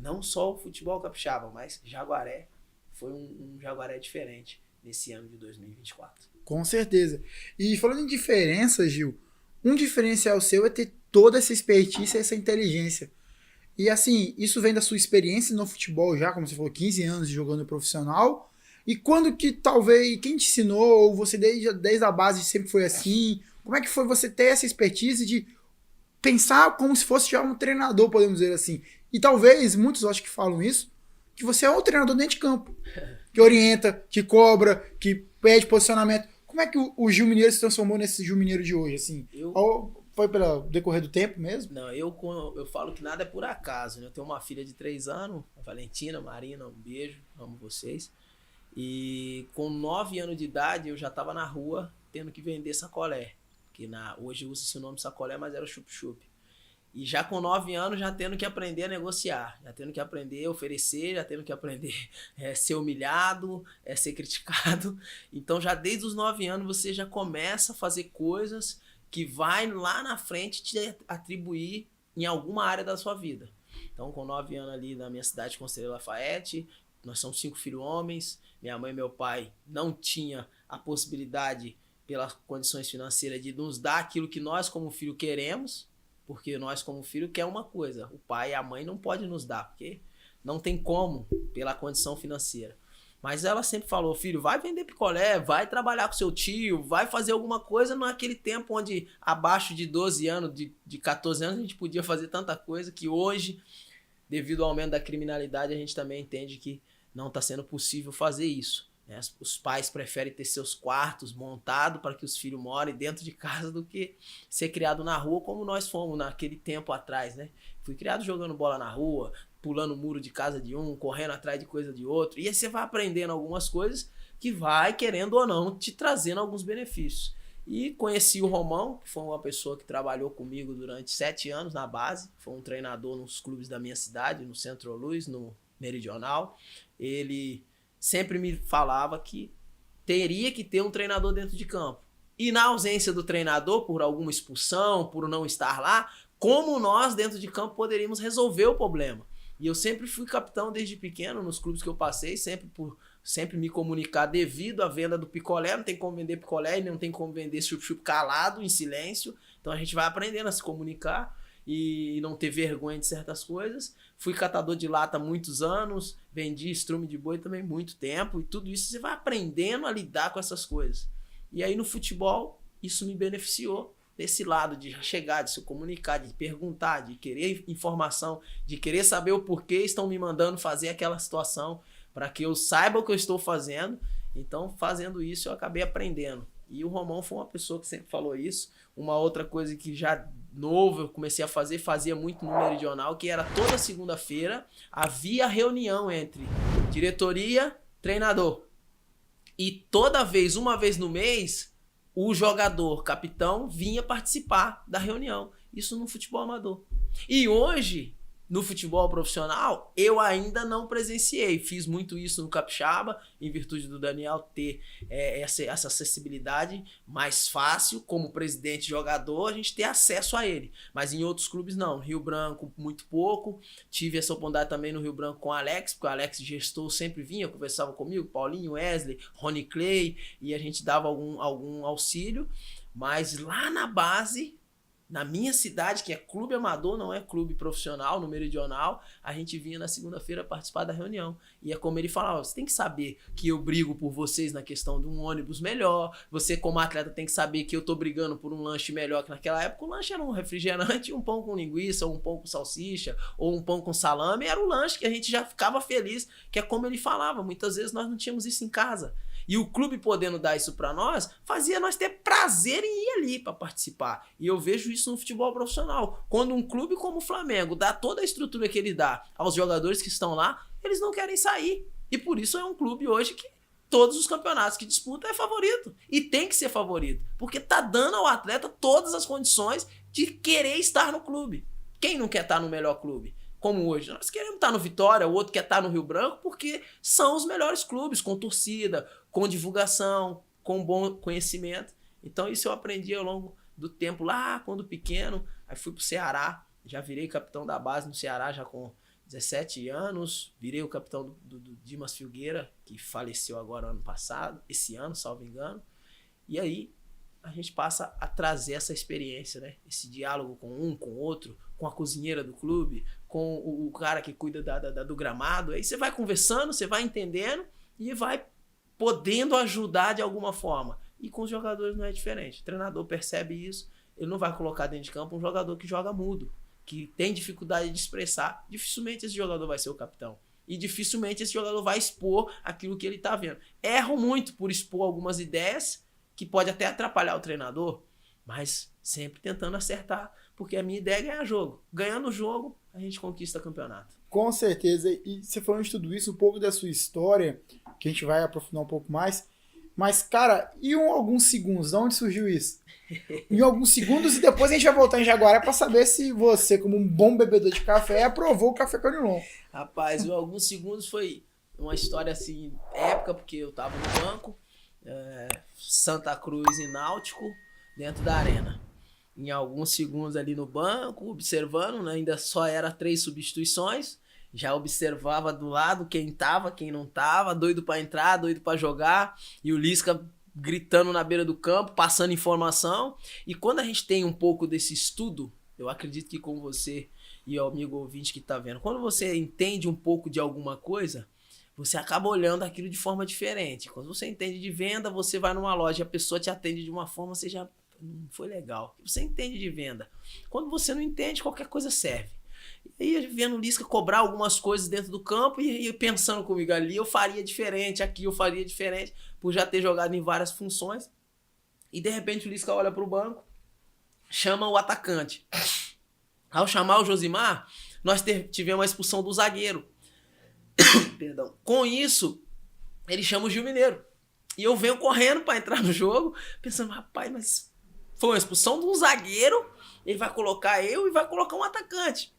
não só o futebol capixaba, mas Jaguaré. Foi um Jaguaré diferente nesse ano de 2024. Com certeza. E falando em diferença, Gil, um diferencial seu é ter toda essa expertise e essa inteligência. E assim, isso vem da sua experiência no futebol já, como você falou, 15 anos jogando profissional. E quando que talvez, quem te ensinou, ou você desde a base sempre foi assim? Como é que foi você ter essa expertise de pensar como se fosse já um treinador, podemos dizer assim? E talvez, muitos acho que falam isso, que você é um treinador dentro de campo, que orienta, que cobra, que pede posicionamento. Como é que o Gil Mineiro se transformou nesse Gil Mineiro de hoje, assim? Foi pelo decorrer do tempo mesmo? Não, eu falo que nada é por acaso, né? Eu tenho uma filha de 3 anos, a Valentina, Marina, um beijo, amo vocês. E com 9 anos de idade eu já estava na rua tendo que vender sacolé. Que hoje usa-se o nome sacolé, mas era chup-chup. E já com 9 anos, já tendo que aprender a negociar, já tendo que aprender a oferecer, já tendo que aprender a ser humilhado, ser criticado. Então já desde os 9 anos você já começa a fazer coisas que vai lá na frente te atribuir em alguma área da sua vida. Então com 9 anos ali na minha cidade, Conselheiro Lafayette, nós somos 5 filhos homens, minha mãe e meu pai não tinham a possibilidade, pelas condições financeiras, de nos dar aquilo que nós como filho queremos, porque nós como filho quer uma coisa, o pai e a mãe não podem nos dar, porque não tem como, pela condição financeira. Mas ela sempre falou, filho, vai vender picolé, vai trabalhar com seu tio, vai fazer alguma coisa naquele tempo onde abaixo de 12 anos, de 14 anos, a gente podia fazer tanta coisa que hoje, devido ao aumento da criminalidade, a gente também entende que não está sendo possível fazer isso. Né? Os pais preferem ter seus quartos montados para que os filhos morem dentro de casa do que ser criado na rua, como nós fomos naquele tempo atrás. Né? Fui criado jogando bola na rua, pulando o muro de casa de um, correndo atrás de coisa de outro. E aí você vai aprendendo algumas coisas que vai, querendo ou não, te trazendo alguns benefícios. E conheci o Romão, que foi uma pessoa que trabalhou comigo durante 7 anos na base. Foi um treinador nos clubes da minha cidade, no Centro Luz, no Meridional. Ele sempre me falava que teria que ter um treinador dentro de campo. E na ausência do treinador, por alguma expulsão, por não estar lá, como nós dentro de campo poderíamos resolver o problema. E eu sempre fui capitão desde pequeno nos clubes que eu passei, sempre me comunicar devido à venda do picolé. Não tem como vender picolé e não tem como vender chup-chup calado, em silêncio. Então a gente vai aprendendo a se comunicar e não ter vergonha de certas coisas. Fui catador de lata há muitos anos, vendi estrume de boi também muito tempo, e tudo isso você vai aprendendo a lidar com essas coisas. E aí no futebol, isso me beneficiou desse lado de chegar, de se comunicar, de perguntar, de querer informação, de querer saber o porquê estão me mandando fazer aquela situação, para que eu saiba o que eu estou fazendo. Então, fazendo isso, eu acabei aprendendo. E o Romão foi uma pessoa que sempre falou isso. Uma outra coisa que já novo eu comecei a fazer, fazia muito no Meridional, que era toda segunda-feira havia reunião entre diretoria, treinador. E toda vez, uma vez no mês, o jogador, capitão, vinha participar da reunião. Isso no futebol amador. E hoje, no futebol profissional, eu ainda não presenciei. Fiz muito isso no Capixaba, em virtude do Daniel ter essa acessibilidade mais fácil, como presidente e jogador, a gente ter acesso a ele. Mas em outros clubes não. Rio Branco, muito pouco. Tive essa oportunidade também no Rio Branco com o Alex, porque o Alex, gestor, sempre vinha, conversava comigo, Paulinho, Wesley, Rony Clay, e a gente dava algum auxílio. Mas lá na base, Na minha cidade, que é clube amador, não é clube profissional, no Meridional, a gente vinha na segunda-feira participar da reunião. E é como ele falava, você tem que saber que eu brigo por vocês na questão de um ônibus melhor, você como atleta tem que saber que eu tô brigando por um lanche melhor, que naquela época o lanche era um refrigerante, um pão com linguiça, ou um pão com salsicha, ou um pão com salame, era o lanche que a gente já ficava feliz, que é como ele falava, muitas vezes nós não tínhamos isso em casa. E o clube podendo dar isso pra nós, fazia nós ter prazer em ir ali pra participar. E eu vejo isso no futebol profissional. Quando um clube como o Flamengo dá toda a estrutura que ele dá aos jogadores que estão lá, eles não querem sair. E por isso é um clube hoje que todos os campeonatos que disputa é favorito. E tem que ser favorito. Porque tá dando ao atleta todas as condições de querer estar no clube. Quem não quer estar no melhor clube? Como hoje, nós queremos estar no Vitória, o outro quer estar no Rio Branco, porque são os melhores clubes, com torcida, com divulgação, com bom conhecimento. Então isso eu aprendi ao longo do tempo, lá quando pequeno, aí fui pro Ceará, já virei capitão da base no Ceará, já com 17 anos, virei o capitão do Dimas Filgueira, que faleceu agora ano passado, esse ano, salvo engano, e aí a gente passa a trazer essa experiência, né? Esse diálogo com um, com o outro, com a cozinheira do clube, com o cara que cuida do gramado. Aí você vai conversando, você vai entendendo e vai podendo ajudar de alguma forma. E com os jogadores não é diferente. O treinador percebe isso, ele não vai colocar dentro de campo um jogador que joga mudo, que tem dificuldade de expressar. Dificilmente esse jogador vai ser o capitão. E dificilmente esse jogador vai expor aquilo que ele está vendo. Erram muito por expor algumas ideias que pode até atrapalhar o treinador, mas sempre tentando acertar, porque a minha ideia é ganhar jogo. Ganhando o jogo, a gente conquista campeonato. Com certeza, e você falando de tudo isso, um pouco da sua história, que a gente vai aprofundar um pouco mais, mas, cara, e alguns segundos, de onde surgiu isso? Em alguns segundos, e depois a gente vai voltar em Jaguaré para saber se você, como um bom bebedor de café, aprovou o café Conilon. Rapaz, em alguns segundos foi uma história assim, épica, porque eu tava no banco, Santa Cruz e Náutico, dentro da arena. Em alguns segundos ali no banco, observando, né, ainda só era 3 substituições, já observava do lado quem tava, quem não tava, doido pra entrar, doido pra jogar, e o Lisca gritando na beira do campo, passando informação. E quando a gente tem um pouco desse estudo, eu acredito que com você e o amigo ouvinte que tá vendo, quando você entende um pouco de alguma coisa, você acaba olhando aquilo de forma diferente. Quando você entende de venda, você vai numa loja e a pessoa te atende de uma forma, você já não foi legal. Você entende de venda. Quando você não entende, qualquer coisa serve. E aí, vendo o Lisca cobrar algumas coisas dentro do campo e pensando comigo ali, eu faria diferente, aqui eu faria diferente, por já ter jogado em várias funções. E de repente o Lisca olha pro banco, chama o atacante. Ao chamar o Josimar, nós tivemos a expulsão do zagueiro. Perdão. Com isso, ele chama o Gil Mineiro. E eu venho correndo para entrar no jogo, pensando, rapaz, mas foi uma expulsão de um zagueiro, ele vai colocar eu e vai colocar um atacante.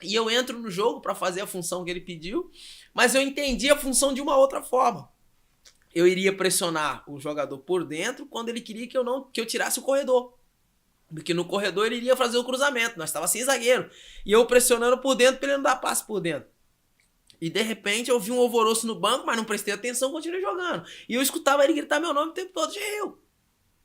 E eu entro no jogo para fazer a função que ele pediu, mas eu entendi a função de uma outra forma. Eu iria pressionar o jogador por dentro quando ele queria que eu tirasse o corredor. Porque no corredor ele iria fazer o cruzamento, nós estávamos sem zagueiro. E eu pressionando por dentro para ele não dar passe por dentro. E de repente eu vi um alvoroço no banco, mas não prestei atenção, continuei jogando. E eu escutava ele gritar meu nome o tempo todo, Gil!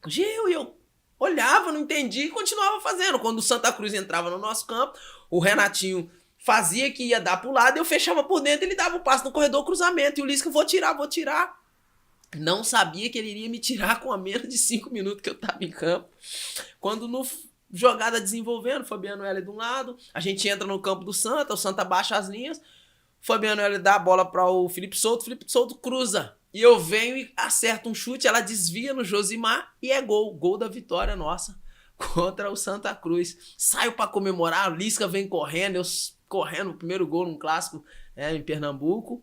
Gil! E eu olhava, não entendi e continuava fazendo. Quando o Santa Cruz entrava no nosso campo, o Renatinho fazia que ia dar pro lado, eu fechava por dentro, ele dava o passe no corredor, cruzamento. E o Lisca, vou tirar. Não sabia que ele iria me tirar com a menos de 5 minutos que eu tava em campo. Quando no jogada desenvolvendo, Fabiano L de um lado, a gente entra no campo do Santa, o Santa baixa as linhas, Fabiano L dá a bola para o Felipe Souto cruza. E eu venho e acerto um chute, ela desvia no Josimar e é gol. Gol da vitória nossa contra o Santa Cruz. Saio para comemorar, o Lisca vem correndo, eu correndo, o primeiro gol num clássico em Pernambuco.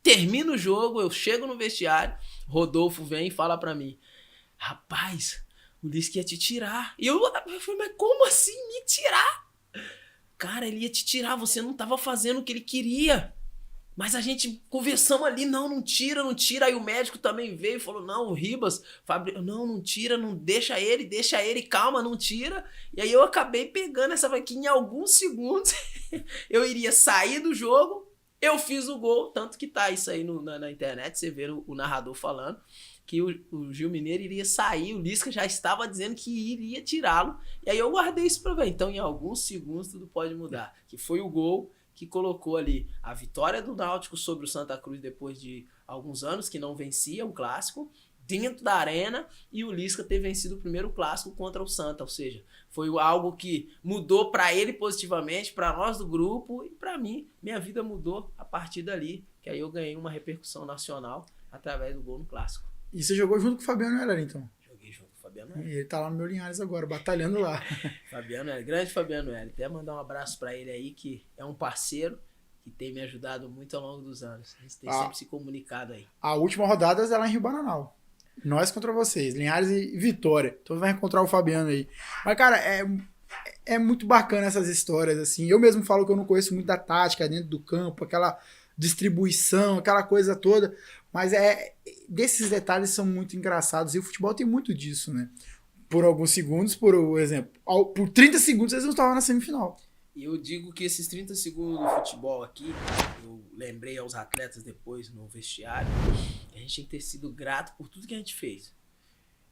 Termina o jogo, eu chego no vestiário, Rodolfo vem e fala para mim, rapaz, o Lisca ia te tirar. E eu falei, mas como assim me tirar? Cara, ele ia te tirar, você não tava fazendo o que ele queria. Mas a gente conversamos ali, não tira. Aí o médico também veio e falou, não, o Ribas, não tira, não deixa ele, calma, não tira. E aí eu acabei pegando essa vaquinha em alguns segundos. Eu iria sair do jogo, eu fiz o gol, tanto que tá isso aí na internet, você vê o narrador falando, que o Gil Mineiro iria sair, o Lisca já estava dizendo que iria tirá-lo, e aí eu guardei isso pra ver. Então, em alguns segundos, tudo pode mudar. Que foi o gol que colocou ali a vitória do Náutico sobre o Santa Cruz depois de alguns anos que não vencia um clássico, dentro da arena, e o Lisca ter vencido o primeiro clássico contra o Santa, ou seja, foi algo que mudou para ele positivamente, para nós do grupo, e para mim, minha vida mudou a partir dali, que aí eu ganhei uma repercussão nacional através do gol no clássico. E você jogou junto com o Fabiano Heller, então? Joguei junto com o Fabiano Heller. E ele tá lá no meu Linhares agora, batalhando lá. Fabiano Heller, grande Fabiano Heller. Até mandar um abraço para ele aí, que é um parceiro que tem me ajudado muito ao longo dos anos. A gente tem sempre se comunicado aí. A última rodada é lá em Rio Bananal. Nós contra vocês, Linhares e Vitória. Então vai encontrar o Fabiano aí. Mas, cara, é muito bacana essas histórias, assim. Eu mesmo falo que eu não conheço muito da tática dentro do campo, aquela distribuição, aquela coisa toda. Mas desses detalhes são muito engraçados. E o futebol tem muito disso, né? Por alguns segundos, por exemplo, por 30 segundos eles não estavam na semifinal. E eu digo que esses 30 segundos do futebol aqui, eu lembrei aos atletas depois no vestiário, a gente tem que ter sido grato por tudo que a gente fez.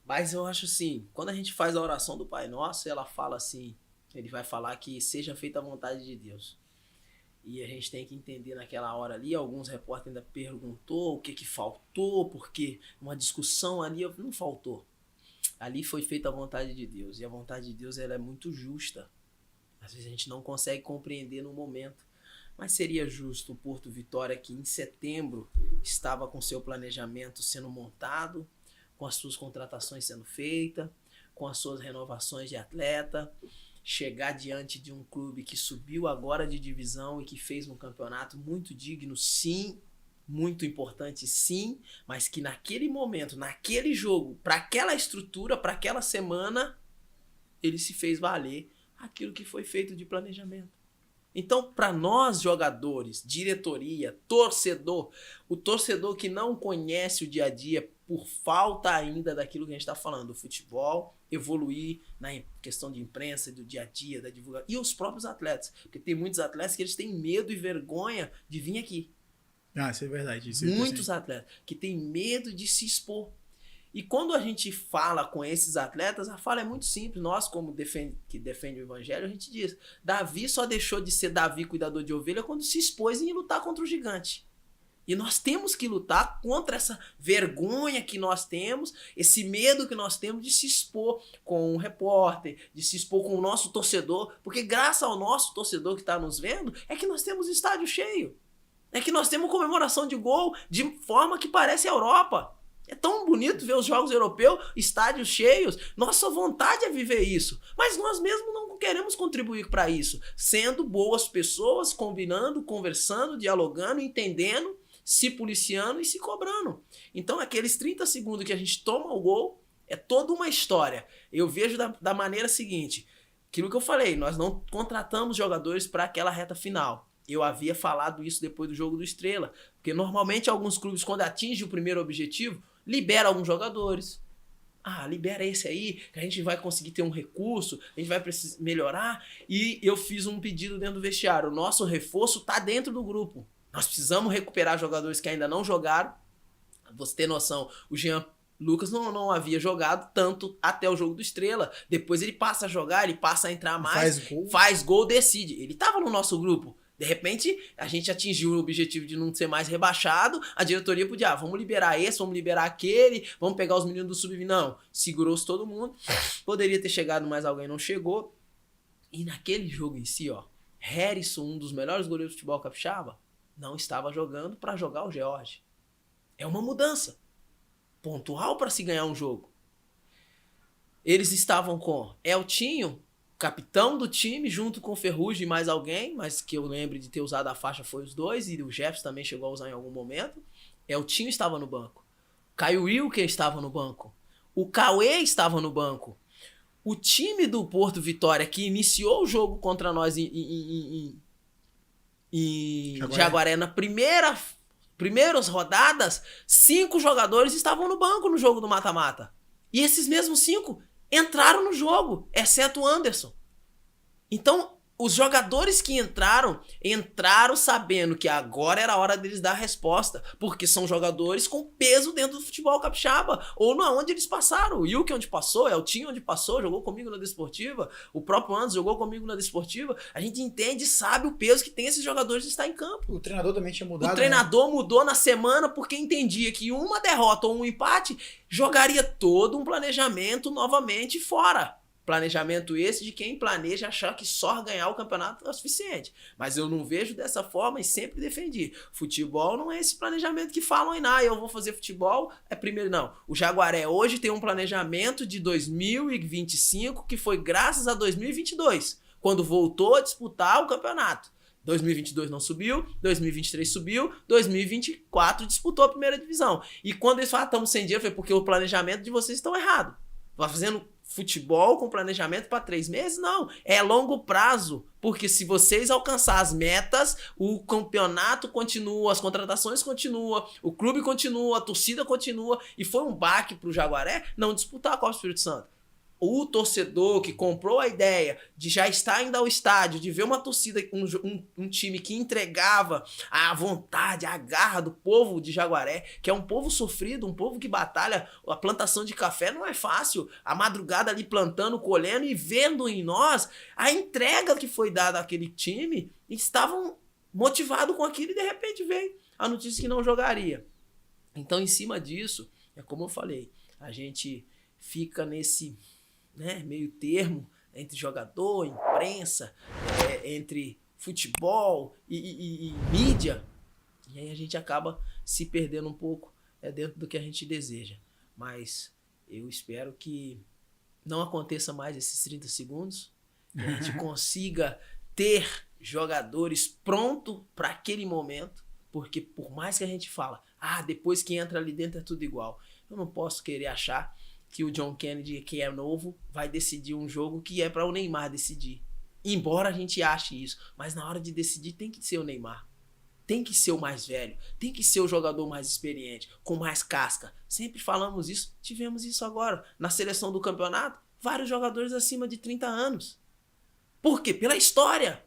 Mas eu acho assim, quando a gente faz a oração do Pai Nosso, ela fala assim, ele vai falar que seja feita a vontade de Deus. E a gente tem que entender naquela hora ali, alguns repórteres ainda perguntou o que faltou, porque uma discussão ali não faltou. Ali foi feita a vontade de Deus, e a vontade de Deus ela é muito justa. Às vezes a gente não consegue compreender no momento, mas seria justo o Porto Vitória, que em setembro estava com seu planejamento sendo montado, com as suas contratações sendo feitas, com as suas renovações de atleta, chegar diante de um clube que subiu agora de divisão e que fez um campeonato muito digno, sim, muito importante, sim, mas que naquele momento, naquele jogo, para aquela estrutura, para aquela semana, ele se fez valer aquilo que foi feito de planejamento. Então, para nós jogadores, diretoria, torcedor, o torcedor que não conhece o dia a dia por falta ainda daquilo que a gente está falando, do futebol, evoluir na questão de imprensa, do dia a dia, da divulgação, e os próprios atletas, porque tem muitos atletas que eles têm medo e vergonha de vir aqui. Ah, isso é verdade. Muitos atletas que têm medo de se expor. E quando a gente fala com esses atletas, a fala é muito simples. Nós, como que defende o evangelho, a gente diz, Davi só deixou de ser Davi, cuidador de ovelha, quando se expôs em lutar contra o gigante. E nós temos que lutar contra essa vergonha que nós temos, esse medo que nós temos de se expor com um repórter, de se expor com o nosso torcedor, porque graças ao nosso torcedor que está nos vendo, é que nós temos estádio cheio. É que nós temos comemoração de gol de forma que parece a Europa. É tão bonito ver os jogos europeus, estádios cheios. Nossa vontade é viver isso. Mas nós mesmos não queremos contribuir para isso. Sendo boas pessoas, combinando, conversando, dialogando, entendendo, se policiando e se cobrando. Então aqueles 30 segundos que a gente toma o gol é toda uma história. Eu vejo da maneira seguinte. Aquilo que eu falei, nós não contratamos jogadores para aquela reta final. Eu havia falado isso depois do jogo do Estrela. Porque normalmente alguns clubes, quando atingem o primeiro objetivo, libera alguns jogadores. Ah, libera esse aí, que a gente vai conseguir ter um recurso, a gente vai precisar melhorar. E eu fiz um pedido dentro do vestiário. O nosso reforço está dentro do grupo. Nós precisamos recuperar jogadores que ainda não jogaram. Você ter noção, o Jean Lucas não havia jogado tanto até o jogo do Estrela. Depois ele passa a jogar, ele passa a entrar mais, faz gol, decide. Ele estava no nosso grupo. De repente, a gente atingiu o objetivo de não ser mais rebaixado, a diretoria podia, vamos liberar esse, vamos liberar aquele, vamos pegar os meninos do sub-20. Não, segurou-se todo mundo. Poderia ter chegado mais alguém, não chegou. E naquele jogo em si, Herisson, um dos melhores goleiros do futebol capixaba, não estava jogando para jogar o George. É uma mudança pontual para se ganhar um jogo. Eles estavam com Eltinho, capitão do time, junto com o Ferrugem e mais alguém, mas que eu lembro de ter usado a faixa foi os dois, e o Jefferson também chegou a usar em algum momento. Eltinho estava no banco. Caio Wilker estava no banco. O Cauê estava no banco. O time do Porto Vitória, que iniciou o jogo contra nós em Jaguaré na primeiras rodadas, 5 jogadores estavam no banco no jogo do mata-mata. E esses mesmos 5 entraram no jogo, exceto o Anderson. Então, Os jogadores que entraram sabendo que agora era a hora deles dar a resposta, porque são jogadores com peso dentro do futebol capixaba, ou não, onde eles passaram. O Yuki onde passou, Eltinho onde passou, jogou comigo na Desportiva, o próprio Anderson jogou comigo na Desportiva. A gente entende e sabe o peso que tem esses jogadores de estar em campo. O treinador também tinha mudado. O treinador mudou na semana porque entendia que uma derrota ou um empate jogaria todo um planejamento novamente fora. Planejamento esse de quem planeja achar que só ganhar o campeonato é o suficiente. Mas eu não vejo dessa forma e sempre defendi. Futebol não é esse planejamento que falam aí, eu vou fazer futebol. Primeiro, não. O Jaguaré hoje tem um planejamento de 2025 que foi graças a 2022, quando voltou a disputar o campeonato. 2022 não subiu, 2023 subiu, 2024 disputou a primeira divisão. E quando eles falam, estamos sem dinheiro, foi porque o planejamento de vocês estão errado. Vai fazendo futebol com planejamento para 3 meses? Não, é longo prazo, porque se vocês alcançar as metas, o campeonato continua, as contratações continuam, o clube continua, a torcida continua, e foi um baque para o Jaguaré não disputar a Copa do Espírito Santo. O torcedor que comprou a ideia de já estar indo ao estádio, de ver uma torcida, um time que entregava a vontade, a garra do povo de Jaguaré, que é um povo sofrido, um povo que batalha. A plantação de café não é fácil. A madrugada ali plantando, colhendo e vendo em nós a entrega que foi dada àquele time. Estavam motivados com aquilo e de repente veio a notícia que não jogaria. Então, em cima disso, é como eu falei, a gente fica nesse meio termo entre jogador, imprensa, entre futebol e mídia, e aí a gente acaba se perdendo um pouco dentro do que a gente deseja. Mas eu espero que não aconteça mais esses 30 segundos, que a gente consiga ter jogadores prontos para aquele momento, porque por mais que a gente fala, depois que entra ali dentro é tudo igual, eu não posso querer achar que o John Kennedy, que é novo, vai decidir um jogo que é para o Neymar decidir. Embora a gente ache isso, mas na hora de decidir tem que ser o Neymar. Tem que ser o mais velho, tem que ser o jogador mais experiente, com mais casca. Sempre falamos isso, tivemos isso agora. Na seleção do campeonato, vários jogadores acima de 30 anos. Por quê? Pela história.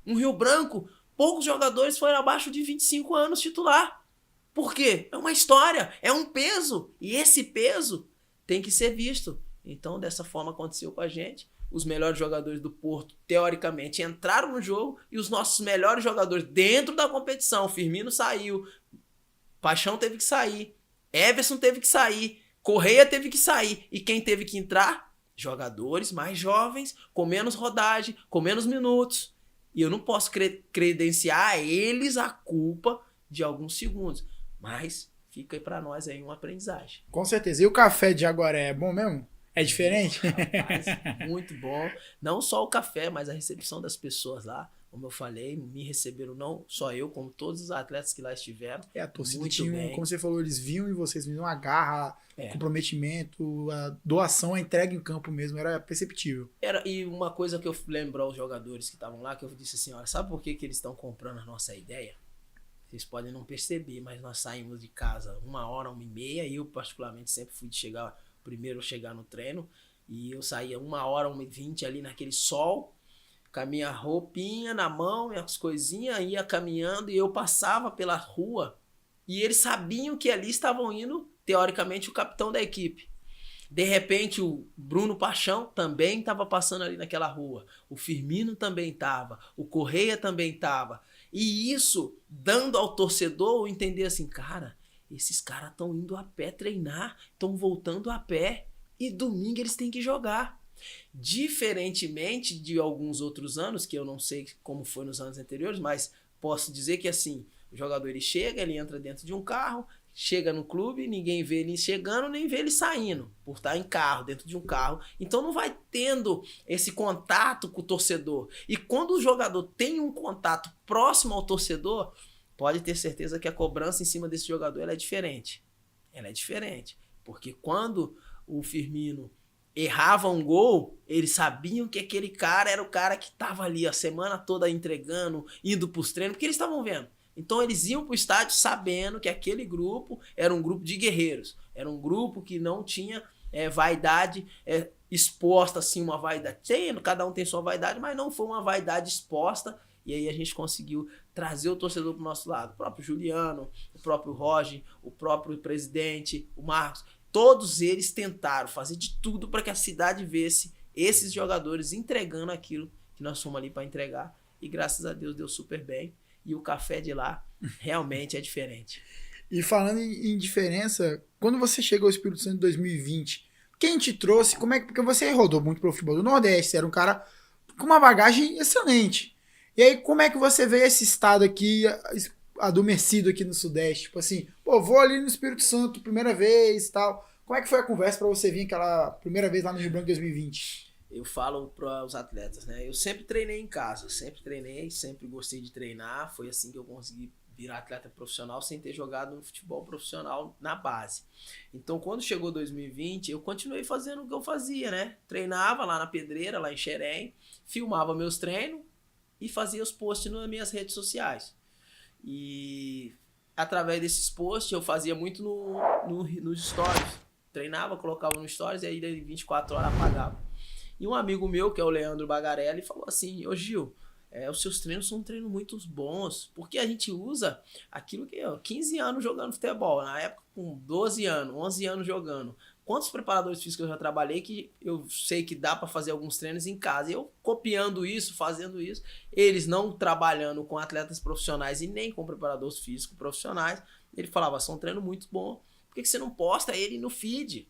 No Rio Branco, poucos jogadores foram abaixo de 25 anos titular. Por quê? É uma história, é um peso. E esse peso tem que ser visto. Então, dessa forma aconteceu com a gente. Os melhores jogadores do Porto, teoricamente, entraram no jogo e os nossos melhores jogadores dentro da competição. Firmino saiu, Paixão teve que sair, Everson teve que sair, Correia teve que sair. E quem teve que entrar? Jogadores mais jovens, com menos rodagem, com menos minutos. E eu não posso credenciar a eles a culpa de alguns segundos. Mas fica aí pra nós aí uma aprendizagem. Com certeza. E o café de Jaguaré é bom mesmo? É diferente? Rapaz, muito bom. Não só o café, mas a recepção das pessoas lá. Como eu falei, me receberam não só eu, como todos os atletas que lá estiveram. A torcida muito tinha, bem. como você falou, eles viam em vocês, viam a garra, comprometimento, a doação, a entrega em campo mesmo, era perceptível. E uma coisa que eu lembro aos jogadores que estavam lá, que eu disse assim, olha, sabe por que eles estão comprando a nossa ideia? Vocês podem não perceber, mas nós saímos de casa 1h, 1h30, e eu particularmente sempre fui de primeiro chegar no treino, e eu saía 1h, 1h20 ali naquele sol, com a minha roupinha na mão, minhas coisinhas, ia caminhando, e eu passava pela rua, e eles sabiam que ali estavam indo, teoricamente, o capitão da equipe. De repente, o Bruno Paixão também estava passando ali naquela rua, o Firmino também estava, o Correia também estava. E isso dando ao torcedor o entender assim, cara, esses caras estão indo a pé treinar, estão voltando a pé e domingo eles têm que jogar. Diferentemente de alguns outros anos, que eu não sei como foi nos anos anteriores, mas posso dizer que assim, o jogador ele chega, ele entra dentro de um carro, chega no clube, ninguém vê ele chegando, nem vê ele saindo, por estar em carro, dentro de um carro. Então não vai tendo esse contato com o torcedor. E quando o jogador tem um contato próximo ao torcedor, pode ter certeza que a cobrança em cima desse jogador ela é diferente. Ela é diferente. Porque quando o Firmino errava um gol, eles sabiam que aquele cara era o cara que estava ali a semana toda entregando, indo para os treinos, porque eles estavam vendo. Então eles iam para o estádio sabendo que aquele grupo era um grupo de guerreiros. Era um grupo que não tinha vaidade exposta assim uma vaidade. Cada um tem sua vaidade, mas não foi uma vaidade exposta. E aí a gente conseguiu trazer o torcedor pro nosso lado. O próprio Juliano, o próprio Roger, o próprio presidente, o Marcos. Todos eles tentaram fazer de tudo para que a cidade visse esses jogadores entregando aquilo que nós fomos ali para entregar. E graças a Deus deu super bem. E o café de lá realmente é diferente. E falando em diferença, quando você chegou ao Espírito Santo em 2020, quem te trouxe? Porque você rodou muito pro futebol do Nordeste, você era um cara com uma bagagem excelente. E aí, como é que você vê esse estado aqui, adormecido aqui no Sudeste? Tipo assim, pô, vou ali no Espírito Santo, primeira vez e tal. Como é que foi a conversa pra você vir aquela primeira vez lá no Rio Branco em 2020? Eu falo para os atletas, né? Eu sempre treinei em casa, sempre gostei de treinar. Foi assim que eu consegui virar atleta profissional sem ter jogado no futebol profissional na base. Então, quando chegou 2020, eu continuei fazendo o que eu fazia, né? Treinava lá na Pedreira, lá em Xerém, filmava meus treinos e fazia os posts nas minhas redes sociais. E através desses posts eu fazia muito nos stories. Treinava, colocava nos stories e aí de 24 horas apagava. E um amigo meu, que é o Leandro Bagarelli, falou assim: ô Gil, os seus treinos são treinos muito bons, porque a gente usa aquilo que 15 anos jogando futebol, na época com 12 anos, 11 anos jogando. Quantos preparadores físicos eu já trabalhei que eu sei que dá para fazer alguns treinos em casa? E eu copiando isso, fazendo isso, eles não trabalhando com atletas profissionais e nem com preparadores físicos profissionais, ele falava: são treinos muito bons, por que você não posta ele no feed?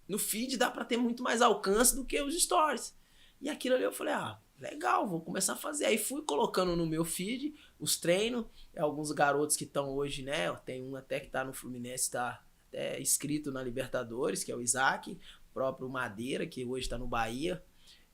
No feed dá para ter muito mais alcance do que os stories. E aquilo ali eu falei: legal, vou começar a fazer. Aí fui colocando no meu feed os treinos, alguns garotos que estão hoje, né? Tem um até que tá no Fluminense, tá até inscrito na Libertadores, que é o Isaac, o próprio Madeira, que hoje tá no Bahia.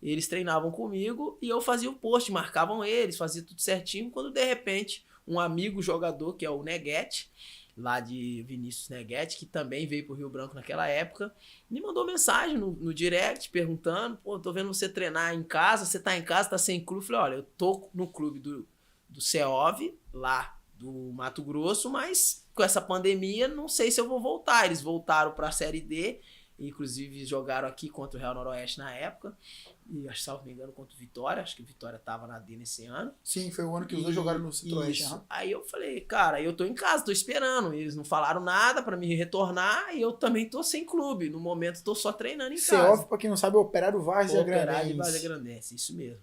Eles treinavam comigo e eu fazia o post, marcavam eles, fazia tudo certinho, quando de repente um amigo jogador, que é o Neguete, lá de Vinícius Neguete, que também veio pro Rio Branco naquela época, me mandou mensagem no direct perguntando: pô, tô vendo você treinar em casa, você tá em casa, tá sem clube. Eu falei: olha, eu tô no clube do CEOV, lá do Mato Grosso, mas com essa pandemia não sei se eu vou voltar. Eles voltaram pra Série D, inclusive jogaram aqui contra o Real Noroeste na época, e acho que, salvo me engano, contra o Vitória. Acho que o Vitória tava na D nesse ano. Sim, foi o ano que os dois jogaram no Centro-Oeste. Isso. Aí eu falei: cara, eu tô em casa, tô esperando. Eles não falaram nada pra me retornar e eu também tô sem clube. No momento tô só treinando em casa. CEOV, pra quem não sabe, é Operário Várzea Grandense. Operário Várzea Grandense, isso mesmo.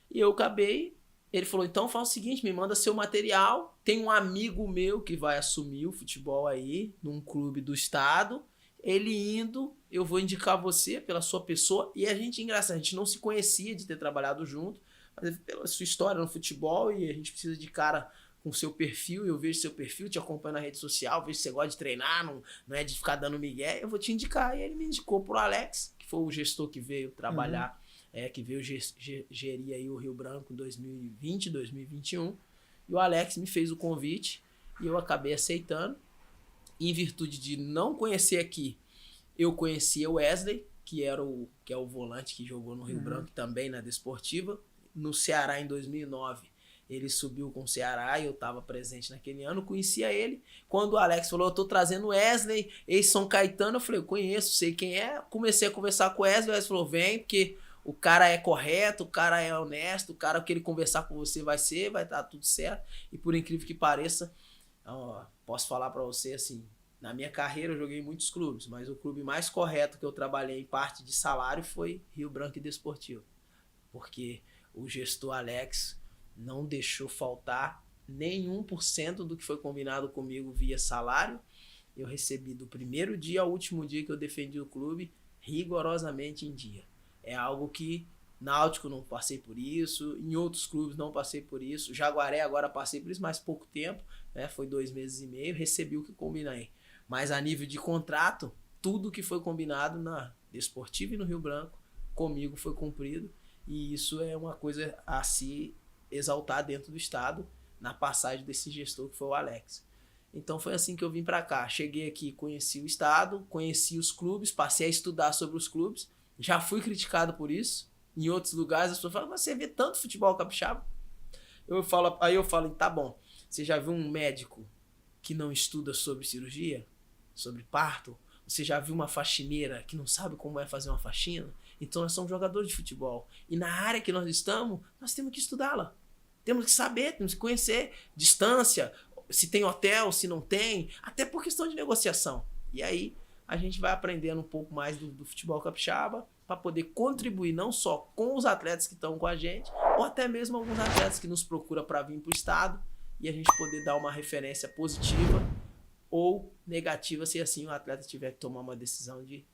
E eu acabei, ele falou: então faz o seguinte, me manda seu material. Tem um amigo meu que vai assumir o futebol aí, num clube do estado. Ele indo, eu vou indicar você pela sua pessoa. E a gente, engraçado, a gente não se conhecia de ter trabalhado junto, mas pela sua história no futebol, e a gente precisa de cara com seu perfil. Eu vejo seu perfil, te acompanho na rede social, vejo que você gosta de treinar, não é de ficar dando migué, eu vou te indicar. E ele me indicou pro Alex, que foi o gestor que veio trabalhar, que veio gerir aí o Rio Branco em 2020, 2021. E o Alex me fez o convite e eu acabei aceitando. Em virtude de não conhecer aqui, eu conhecia o Wesley, que é o volante que jogou no Rio Branco também na Desportiva. No Ceará em 2009, ele subiu com o Ceará e eu estava presente naquele ano, conhecia ele. Quando o Alex falou: eu tô trazendo o Wesley, ex-São Caetano, eu falei: eu conheço, sei quem é. Comecei a conversar com o Wesley falou: vem, porque o cara é correto, o cara é honesto, o cara que ele conversar com você vai estar tudo certo. E por incrível que pareça, posso falar pra você assim, na minha carreira eu joguei em muitos clubes, mas o clube mais correto que eu trabalhei em parte de salário foi Rio Branco e Desportivo. Porque o gestor Alex não deixou faltar nenhum por cento do que foi combinado comigo via salário. Eu recebi do primeiro dia ao último dia que eu defendi o clube rigorosamente em dia. É algo que Náutico não passei por isso, em outros clubes não passei por isso, Jaguaré agora passei por isso, mas pouco tempo, né? Foi 2 meses e meio, recebi o que combinei. Mas a nível de contrato, tudo que foi combinado na Desportiva e no Rio Branco, comigo foi cumprido, e isso é uma coisa a se exaltar dentro do estado, na passagem desse gestor que foi o Alex. Então foi assim que eu vim para cá, cheguei aqui, conheci o estado, conheci os clubes, passei a estudar sobre os clubes, já fui criticado por isso. Em outros lugares as pessoas falam: mas você vê tanto futebol capixaba? Aí eu falo: tá bom, você já viu um médico que não estuda sobre cirurgia? Sobre parto? Você já viu uma faxineira que não sabe como é fazer uma faxina? Então nós somos jogadores de futebol. E na área que nós estamos, nós temos que estudá-la. Temos que saber, temos que conhecer distância, se tem hotel, se não tem, até por questão de negociação. E aí a gente vai aprendendo um pouco mais do futebol capixaba para poder contribuir não só com os atletas que estão com a gente, ou até mesmo alguns atletas que nos procuram para vir para o estado e a gente poder dar uma referência positiva ou negativa se assim o atleta tiver que tomar uma decisão de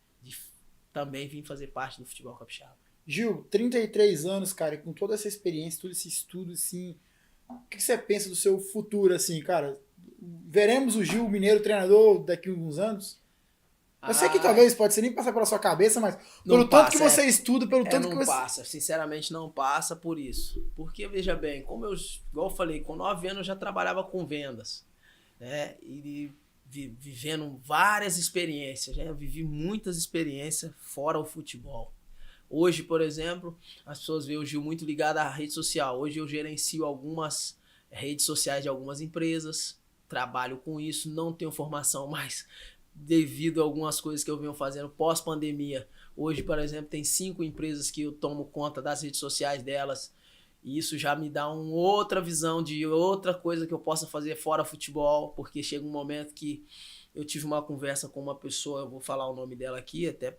também vir fazer parte do futebol capixaba. Gil, 33 anos, cara, e com toda essa experiência, todo esse estudo, assim, o que você pensa do seu futuro, assim, cara? Veremos o Gil Mineiro treinador daqui a alguns anos? Eu sei que talvez pode ser nem passar pela sua cabeça, mas pelo tanto que você estuda, pelo tanto que você... Não passa, sinceramente não passa por isso. Porque, veja bem, igual eu falei, com 9 anos eu já trabalhava com vendas, né? E vivendo várias experiências, né? Eu vivi muitas experiências fora o futebol. Hoje, por exemplo, as pessoas veem o Gil muito ligado à rede social. Hoje eu gerencio algumas redes sociais de algumas empresas, trabalho com isso, não tenho formação mais devido a algumas coisas que eu venho fazendo pós-pandemia. Hoje, por exemplo, tem 5 empresas que eu tomo conta das redes sociais delas. E isso já me dá uma outra visão de outra coisa que eu possa fazer fora futebol, porque chega um momento que eu tive uma conversa com uma pessoa, eu vou falar o nome dela aqui, até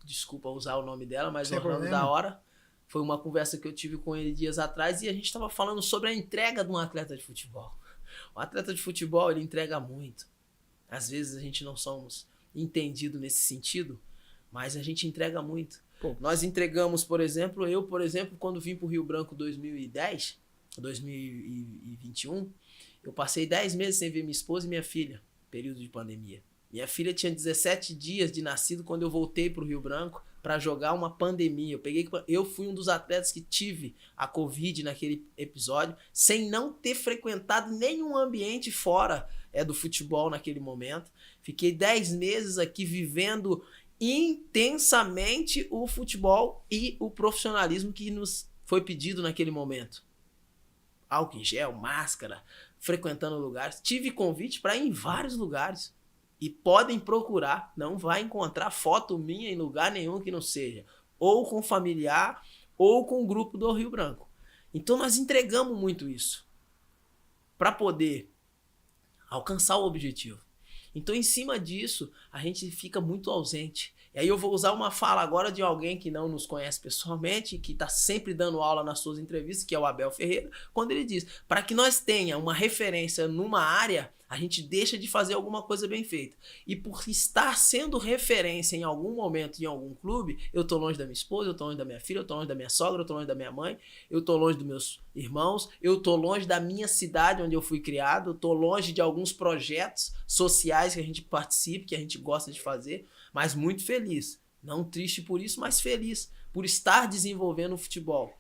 desculpa usar o nome dela, mas Orlando da Hora. Foi uma conversa que eu tive com ele dias atrás e a gente estava falando sobre a entrega de um atleta de futebol. O atleta de futebol, ele entrega muito. Às vezes a gente não somos entendidos nesse sentido, mas a gente entrega muito. Pô, nós entregamos, por exemplo, quando vim para o Rio Branco 2021, eu passei 10 meses sem ver minha esposa e minha filha, período de pandemia. Minha filha tinha 17 dias de nascido quando eu voltei para o Rio Branco para jogar uma pandemia. Eu fui um dos atletas que tive a Covid naquele episódio, sem não ter frequentado nenhum ambiente fora do futebol naquele momento. Fiquei 10 meses aqui vivendo intensamente o futebol e o profissionalismo que nos foi pedido naquele momento. Álcool em gel, máscara, frequentando lugares. Tive convite para ir em vários lugares. E podem procurar, não vai encontrar foto minha em lugar nenhum que não seja. Ou com familiar, ou com o grupo do Rio Branco. Então nós entregamos muito isso. Para poder alcançar o objetivo. Então em cima disso, a gente fica muito ausente. E aí eu vou usar uma fala agora de alguém que não nos conhece pessoalmente, que está sempre dando aula nas suas entrevistas, que é o Abel Ferreira, quando ele diz, para que nós tenha uma referência numa área, a gente deixa de fazer alguma coisa bem feita. E por estar sendo referência em algum momento em algum clube, eu tô longe da minha esposa, eu tô longe da minha filha, eu tô longe da minha sogra, eu tô longe da minha mãe, eu tô longe dos meus irmãos, eu tô longe da minha cidade onde eu fui criado, eu tô longe de alguns projetos sociais que a gente participa, que a gente gosta de fazer, mas muito feliz. Não triste por isso, mas feliz por estar desenvolvendo o futebol.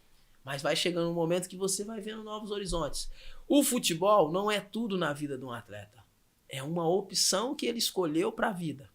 Mas vai chegando um momento que você vai vendo novos horizontes. O futebol não é tudo na vida de um atleta. É uma opção que ele escolheu para a vida.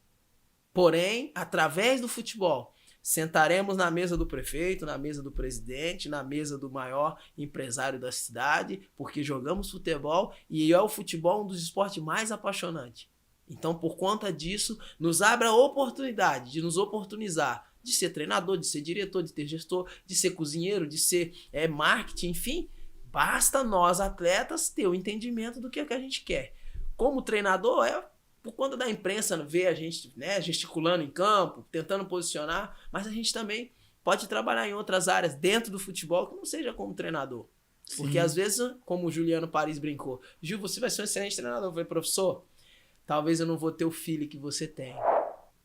Porém, através do futebol, sentaremos na mesa do prefeito, na mesa do presidente, na mesa do maior empresário da cidade, porque jogamos futebol e é o futebol um dos esportes mais apaixonantes. Então, por conta disso, nos abre a oportunidade de nos oportunizar de ser treinador, de ser diretor, de ter gestor, de ser cozinheiro, de ser marketing, enfim. Basta nós, atletas, ter o entendimento do que é que a gente quer. Como treinador, por conta da imprensa ver a gente, né, gesticulando em campo, tentando posicionar, mas a gente também pode trabalhar em outras áreas dentro do futebol que não seja como treinador. Sim. Porque às vezes, como o Juliano Paris brincou, Gil, você vai ser um excelente treinador. Eu falei, professor, talvez eu não vou ter o feeling que você tem.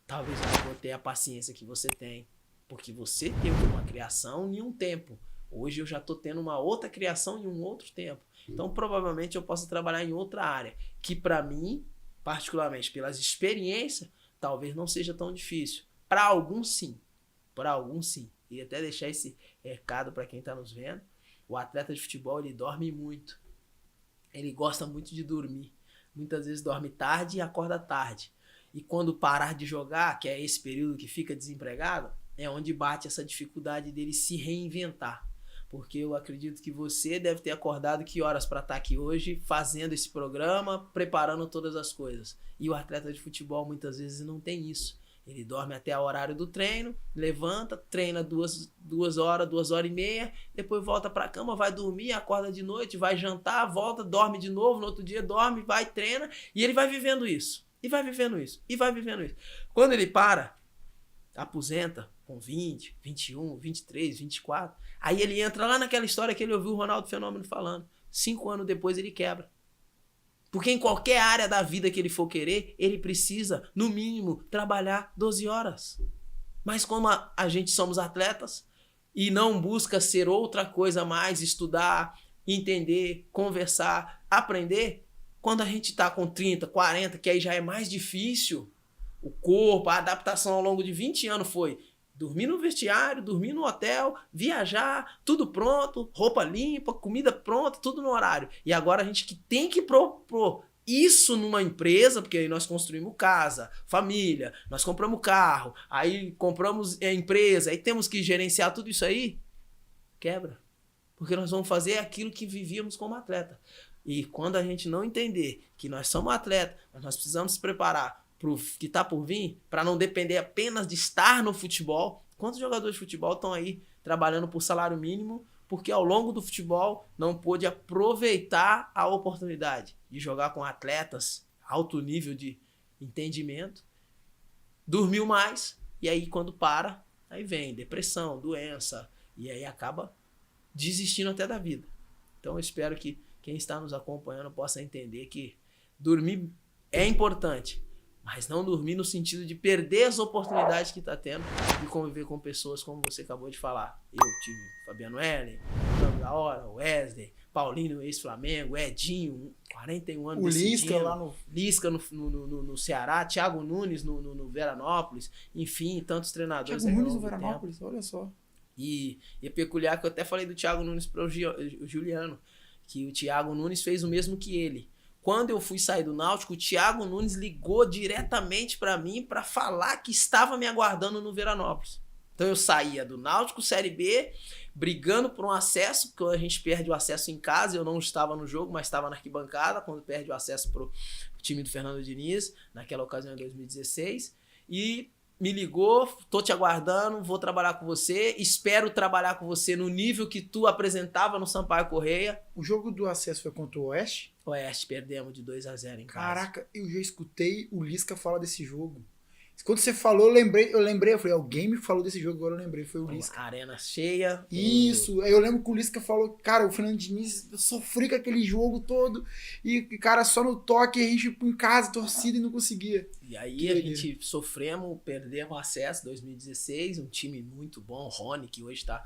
Talvez eu não vou ter a paciência que você tem. Porque você teve uma criação em um tempo. Hoje eu já estou tendo uma outra criação em um outro tempo. Então, provavelmente, eu posso trabalhar em outra área. Que, para mim, particularmente, pelas experiências, talvez não seja tão difícil. Para alguns, sim. Para alguns, sim. E até deixar esse recado para quem está nos vendo. O atleta de futebol, ele dorme muito. Ele gosta muito de dormir. Muitas vezes dorme tarde e acorda tarde. E quando parar de jogar, que é esse período que fica desempregado, é onde bate essa dificuldade dele se reinventar. Porque eu acredito que você deve ter acordado que horas para estar aqui hoje, fazendo esse programa, preparando todas as coisas. E o atleta de futebol muitas vezes não tem isso. Ele dorme até o horário do treino, levanta, treina 2 horas, 2h30, depois volta pra cama, vai dormir, acorda de noite, vai jantar, volta, dorme de novo, no outro dia dorme, vai, treina, e ele vai vivendo isso. E vai vivendo isso, e vai vivendo isso. Quando ele para, aposenta com 20, 21, 23, 24, aí ele entra lá naquela história que ele ouviu o Ronaldo Fenômeno falando. 5 anos depois ele quebra. Porque em qualquer área da vida que ele for querer, ele precisa, no mínimo, trabalhar 12 horas. Mas como a gente somos atletas e não busca ser outra coisa a mais, estudar, entender, conversar, aprender, quando a gente está com 30, 40, que aí já é mais difícil, o corpo, a adaptação ao longo de 20 anos foi dormir no vestiário, dormir no hotel, viajar, tudo pronto, roupa limpa, comida pronta, tudo no horário. E agora a gente que tem que propor isso numa empresa, porque aí nós construímos casa, família, nós compramos carro, aí compramos empresa, aí temos que gerenciar tudo isso aí, quebra. Porque nós vamos fazer aquilo que vivíamos como atleta. E quando a gente não entender que nós somos atleta, mas nós precisamos se preparar pro que tá por vir, para não depender apenas de estar no futebol. Quantos jogadores de futebol estão aí trabalhando por salário mínimo porque ao longo do futebol não pôde aproveitar a oportunidade de jogar com atletas alto nível de entendimento, dormiu mais, e aí quando para, aí vem depressão, doença, e aí acaba desistindo até da vida. Então eu espero que quem está nos acompanhando possa entender que dormir é importante, mas não dormir no sentido de perder as oportunidades que está tendo de conviver com pessoas como você acabou de falar. Eu tive Fabiano Heller, Fernando da Hora, Wesley, Paulinho, ex-Flamengo, Edinho, 41 anos O Lisca decidindo, lá no... Lisca no Ceará, Thiago Nunes no Veranópolis, enfim, tantos treinadores. Thiago Nunes no ao longo do tempo. Veranópolis, olha só. E é peculiar que eu até falei do Thiago Nunes para o Juliano, que o Thiago Nunes fez o mesmo que ele. Quando eu fui sair do Náutico, o Thiago Nunes ligou diretamente para mim para falar que estava me aguardando no Veranópolis. Então eu saía do Náutico, Série B, brigando por um acesso, porque a gente perde o acesso em casa, eu não estava no jogo, mas estava na arquibancada, quando perde o acesso pro time do Fernando Diniz, naquela ocasião em 2016, e me ligou, tô te aguardando, vou trabalhar com você, espero trabalhar com você no nível que tu apresentava no Sampaio Correia. O jogo do acesso foi contra o Oeste? Oeste, perdemos de 2-0 em casa. Caraca, eu já escutei o Lisca falar desse jogo. Quando você falou, eu falei, alguém me falou desse jogo, agora eu lembrei, foi o Lisca. Arena cheia. Isso, aí eu lembro que o Lisca falou, cara, o Fernando Diniz, eu sofri com aquele jogo todo, e cara, só no toque, a gente em casa, torcida, e não conseguia. E aí a gente sofremos, perdemos acesso, 2016, um time muito bom, Rony, que hoje tá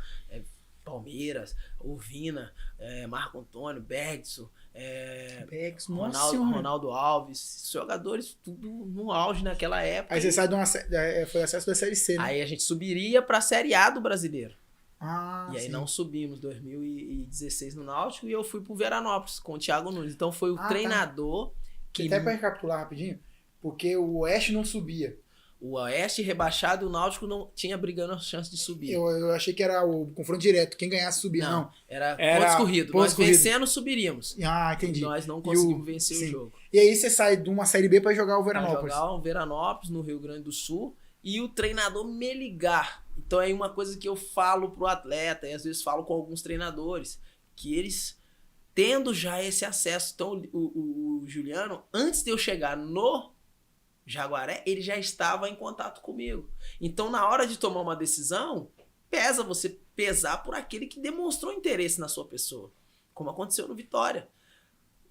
Palmeiras, Ovina, Marco Antônio, Bergson, Ronaldo Alves, jogadores tudo no auge naquela época. Aí você sai de foi acesso da Série C, né? Aí a gente subiria pra Série A do Brasileiro. E aí sim. não subimos, 2016 no Náutico, e eu fui pro Veranópolis com o Thiago Nunes. Então foi o treinador que... Até pra recapitular rapidinho, porque o Oeste não subia. O Oeste rebaixado e o Náutico não tinha brigando a chance de subir. Eu achei que era o confronto direto, quem ganhasse subia, não. Era pontos corridos. Nós vencendo, subiríamos. Entendi. Nós não conseguimos vencer o jogo. E aí você sai de uma Série B pra jogar o Veranópolis. Pra jogar o Veranópolis, no Rio Grande do Sul, e o treinador me ligar. Então é uma coisa que eu falo pro atleta, e às vezes falo com alguns treinadores, que eles tendo já esse acesso. Então o Juliano, antes de eu chegar no Jaguaré, ele já estava em contato comigo. Então, na hora de tomar uma decisão, pesa você pesar por aquele que demonstrou interesse na sua pessoa, como aconteceu no Vitória.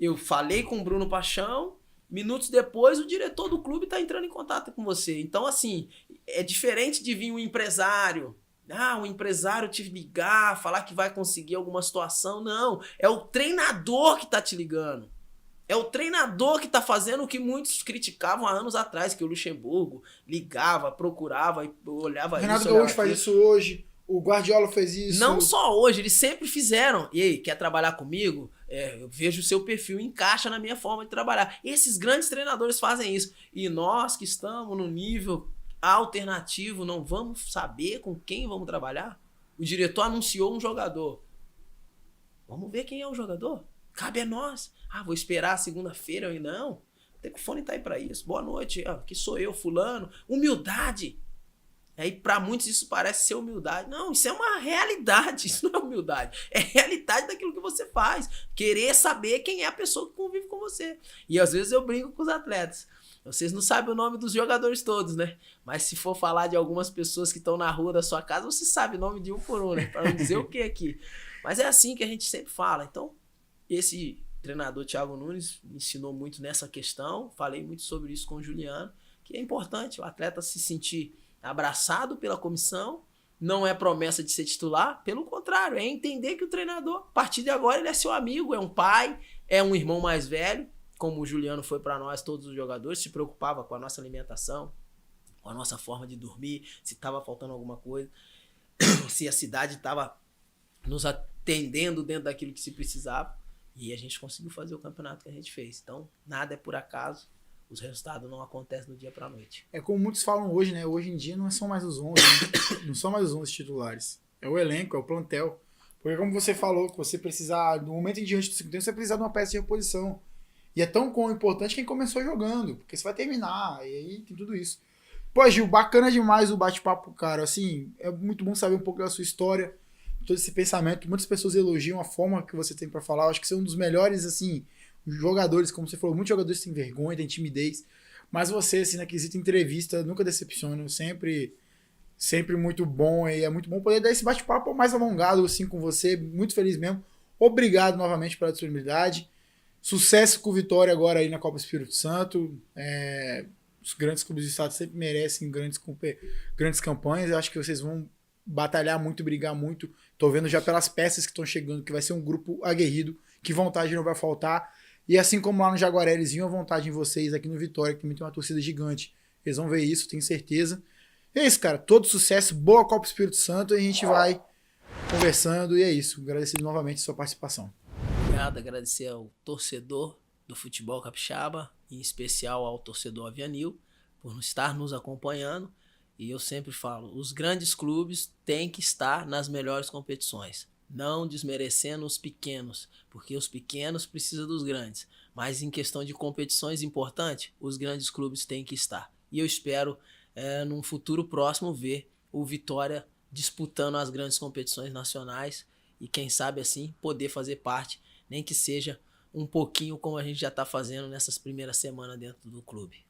Eu falei com o Bruno Paixão, minutos depois o diretor do clube está entrando em contato com você. Então, assim, é diferente de vir um empresário. Um empresário te ligar, falar que vai conseguir alguma situação. Não, é o treinador que está te ligando. É o treinador que tá fazendo o que muitos criticavam há anos atrás, que o Luxemburgo ligava, procurava e olhava isso. Renato Gaúcho faz isso hoje, o Guardiola fez isso. Não só hoje, eles sempre fizeram. E aí, quer trabalhar comigo? Eu vejo o seu perfil, encaixa na minha forma de trabalhar. Esses grandes treinadores fazem isso. E nós que estamos no nível alternativo, não vamos saber com quem vamos trabalhar? O diretor anunciou um jogador. Vamos ver quem é o jogador? Cabe a nós. Vou esperar segunda-feira ou não. O telefone tá aí para isso. Boa noite, aqui sou eu, fulano. Humildade. Aí para muitos isso parece ser humildade. Não, isso é uma realidade, isso não é humildade. É realidade daquilo que você faz. Querer saber quem é a pessoa que convive com você. E às vezes eu brinco com os atletas. Vocês não sabem o nome dos jogadores todos, né? Mas se for falar de algumas pessoas que estão na rua da sua casa, você sabe o nome de um por um, né? Para não dizer o que aqui. Mas é assim que a gente sempre fala. Então, esse treinador Thiago Nunes me ensinou muito nessa questão. Falei muito sobre isso com o Juliano, que é importante o atleta se sentir abraçado pela comissão. Não é promessa de ser titular, pelo contrário, é entender que o treinador, a partir de agora, ele é seu amigo, é um pai, é um irmão mais velho, como o Juliano foi para nós, todos os jogadores, se preocupava com a nossa alimentação, com a nossa forma de dormir, se estava faltando alguma coisa, se a cidade estava nos atendendo dentro daquilo que se precisava, e a gente conseguiu fazer o campeonato que a gente fez. Então, nada é por acaso, os resultados não acontecem do dia para a noite. É como muitos falam hoje, né? Hoje em dia não são mais os 11, né? Não são mais os 11 titulares. É o elenco, é o plantel. Porque como você falou, que você precisar, no momento em diante do segundo tempo, você precisa de uma peça de reposição. E é tão importante quem começou jogando, porque você vai terminar, e aí tem tudo isso. Pô, Gil, bacana demais o bate-papo, cara. Assim, é muito bom saber um pouco da sua história, todo esse pensamento. Muitas pessoas elogiam a forma que você tem para falar. Eu acho que você é um dos melhores, assim, jogadores, como você falou, muitos jogadores têm vergonha, têm timidez, mas você, assim, na quesito entrevista, nunca decepciona, sempre muito bom, e é muito bom poder dar esse bate-papo mais alongado, assim, com você, muito feliz mesmo. Obrigado novamente pela disponibilidade. Sucesso com o Vitória agora aí na Copa Espírito Santo. Os grandes clubes do estado sempre merecem grandes campanhas. Eu acho que vocês vão batalhar muito, brigar muito. Tô vendo já pelas peças que estão chegando que vai ser um grupo aguerrido, que vontade não vai faltar. E assim como lá no Jaguaré eles viam a vontade em vocês, aqui no Vitória, que também tem uma torcida gigante. Eles vão ver isso, tenho certeza. E é isso, cara. Todo sucesso, boa Copa Espírito Santo, e a gente vai conversando. E é isso. Agradecido novamente a sua participação. Obrigado, agradecer ao torcedor do futebol capixaba, em especial ao torcedor avianil, por estar nos acompanhando. E eu sempre falo, os grandes clubes têm que estar nas melhores competições, não desmerecendo os pequenos, porque os pequenos precisam dos grandes. Mas em questão de competições importantes, os grandes clubes têm que estar. E eu espero, num futuro próximo, ver o Vitória disputando as grandes competições nacionais e quem sabe assim poder fazer parte, nem que seja um pouquinho como a gente já está fazendo nessas primeiras semanas dentro do clube.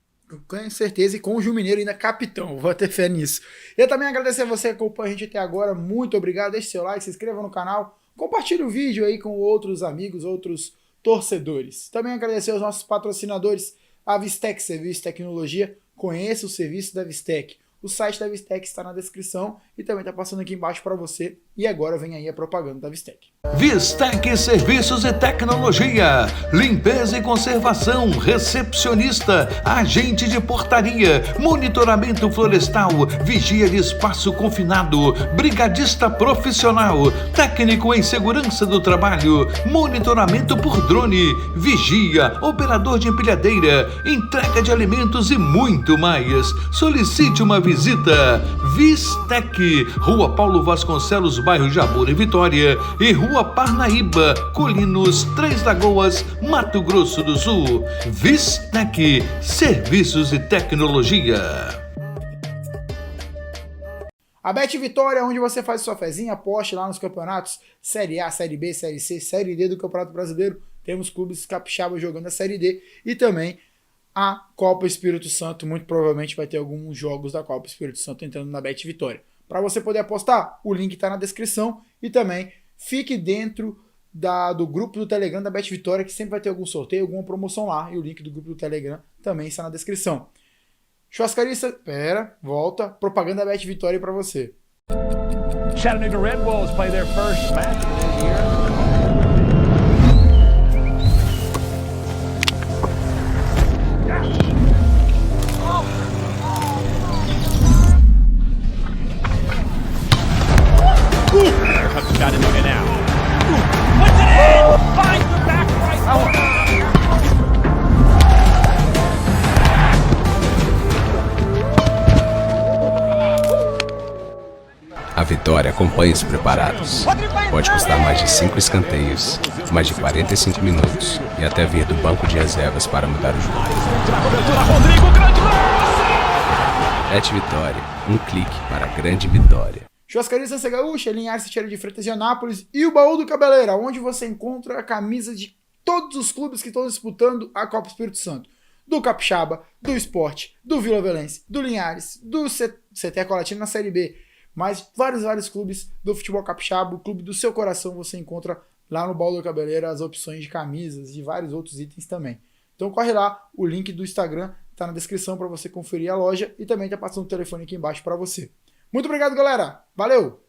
Com certeza, e com o Gil Mineiro ainda capitão, vou ter fé nisso. Eu também agradecer a você que acompanha a gente até agora, muito obrigado, deixe seu like, se inscreva no canal, compartilhe o vídeo aí com outros amigos, outros torcedores. Também agradecer aos nossos patrocinadores, a Vistec Serviço e Tecnologia, conheça o serviço da Vistec. O site da Vistec está na descrição e também está passando aqui embaixo para você. E agora vem aí a propaganda da Vistec. Vistec Serviços e Tecnologia, limpeza e conservação, recepcionista, agente de portaria, monitoramento florestal, vigia de espaço confinado, brigadista profissional, técnico em segurança do trabalho, monitoramento por drone, vigia, operador de empilhadeira, entrega de alimentos e muito mais. Solicite uma visita. Vistec, Rua Paulo Vasconcelos, bairro Jabura e Vitória, e Rua Parnaíba, Colinos, Três Lagoas, Mato Grosso do Sul. Vistec, Serviços e Tecnologia. A Bet Vitória, onde você faz sua fezinha, aposte lá nos campeonatos Série A, Série B, Série C, Série D do Campeonato Brasileiro. Temos clubes capixabas jogando a Série D e também a Copa Espírito Santo. Muito provavelmente vai ter alguns jogos da Copa Espírito Santo entrando na Bet Vitória. Para você poder apostar, o link está na descrição e também fique dentro do grupo do Telegram da Bet Vitória, que sempre vai ter algum sorteio, alguma promoção lá, e o link do grupo do Telegram também está na descrição. Churrascarista, volta, propaganda da Bet Vitória para você. Chattanooga Red Wolves play their first match this year. Here comes Chattanooga now. Puts it in! Finds the back right corner! A vitória com pães preparados. Pode custar mais de 5 escanteios, mais de 45 minutos e até vir do banco de reservas para mudar o jogo. Bet Vitória, um clique para a grande vitória. Churrascaria Santa Gaúcha, Linhares, Teixeira de Freitas e Anápolis e o Baú do Cabeleira, onde você encontra a camisa de todos os clubes que estão disputando a Copa Espírito Santo. Do Capixaba, do Sport, do Vila Velense, do Linhares, do CT Colatina na Série B. Mas vários clubes do futebol capixaba, o clube do seu coração, você encontra lá no Baú do Cabeleira as opções de camisas e vários outros itens também. Então corre lá, o link do Instagram está na descrição para você conferir a loja e também está passando o telefone aqui embaixo para você. Muito obrigado, galera. Valeu!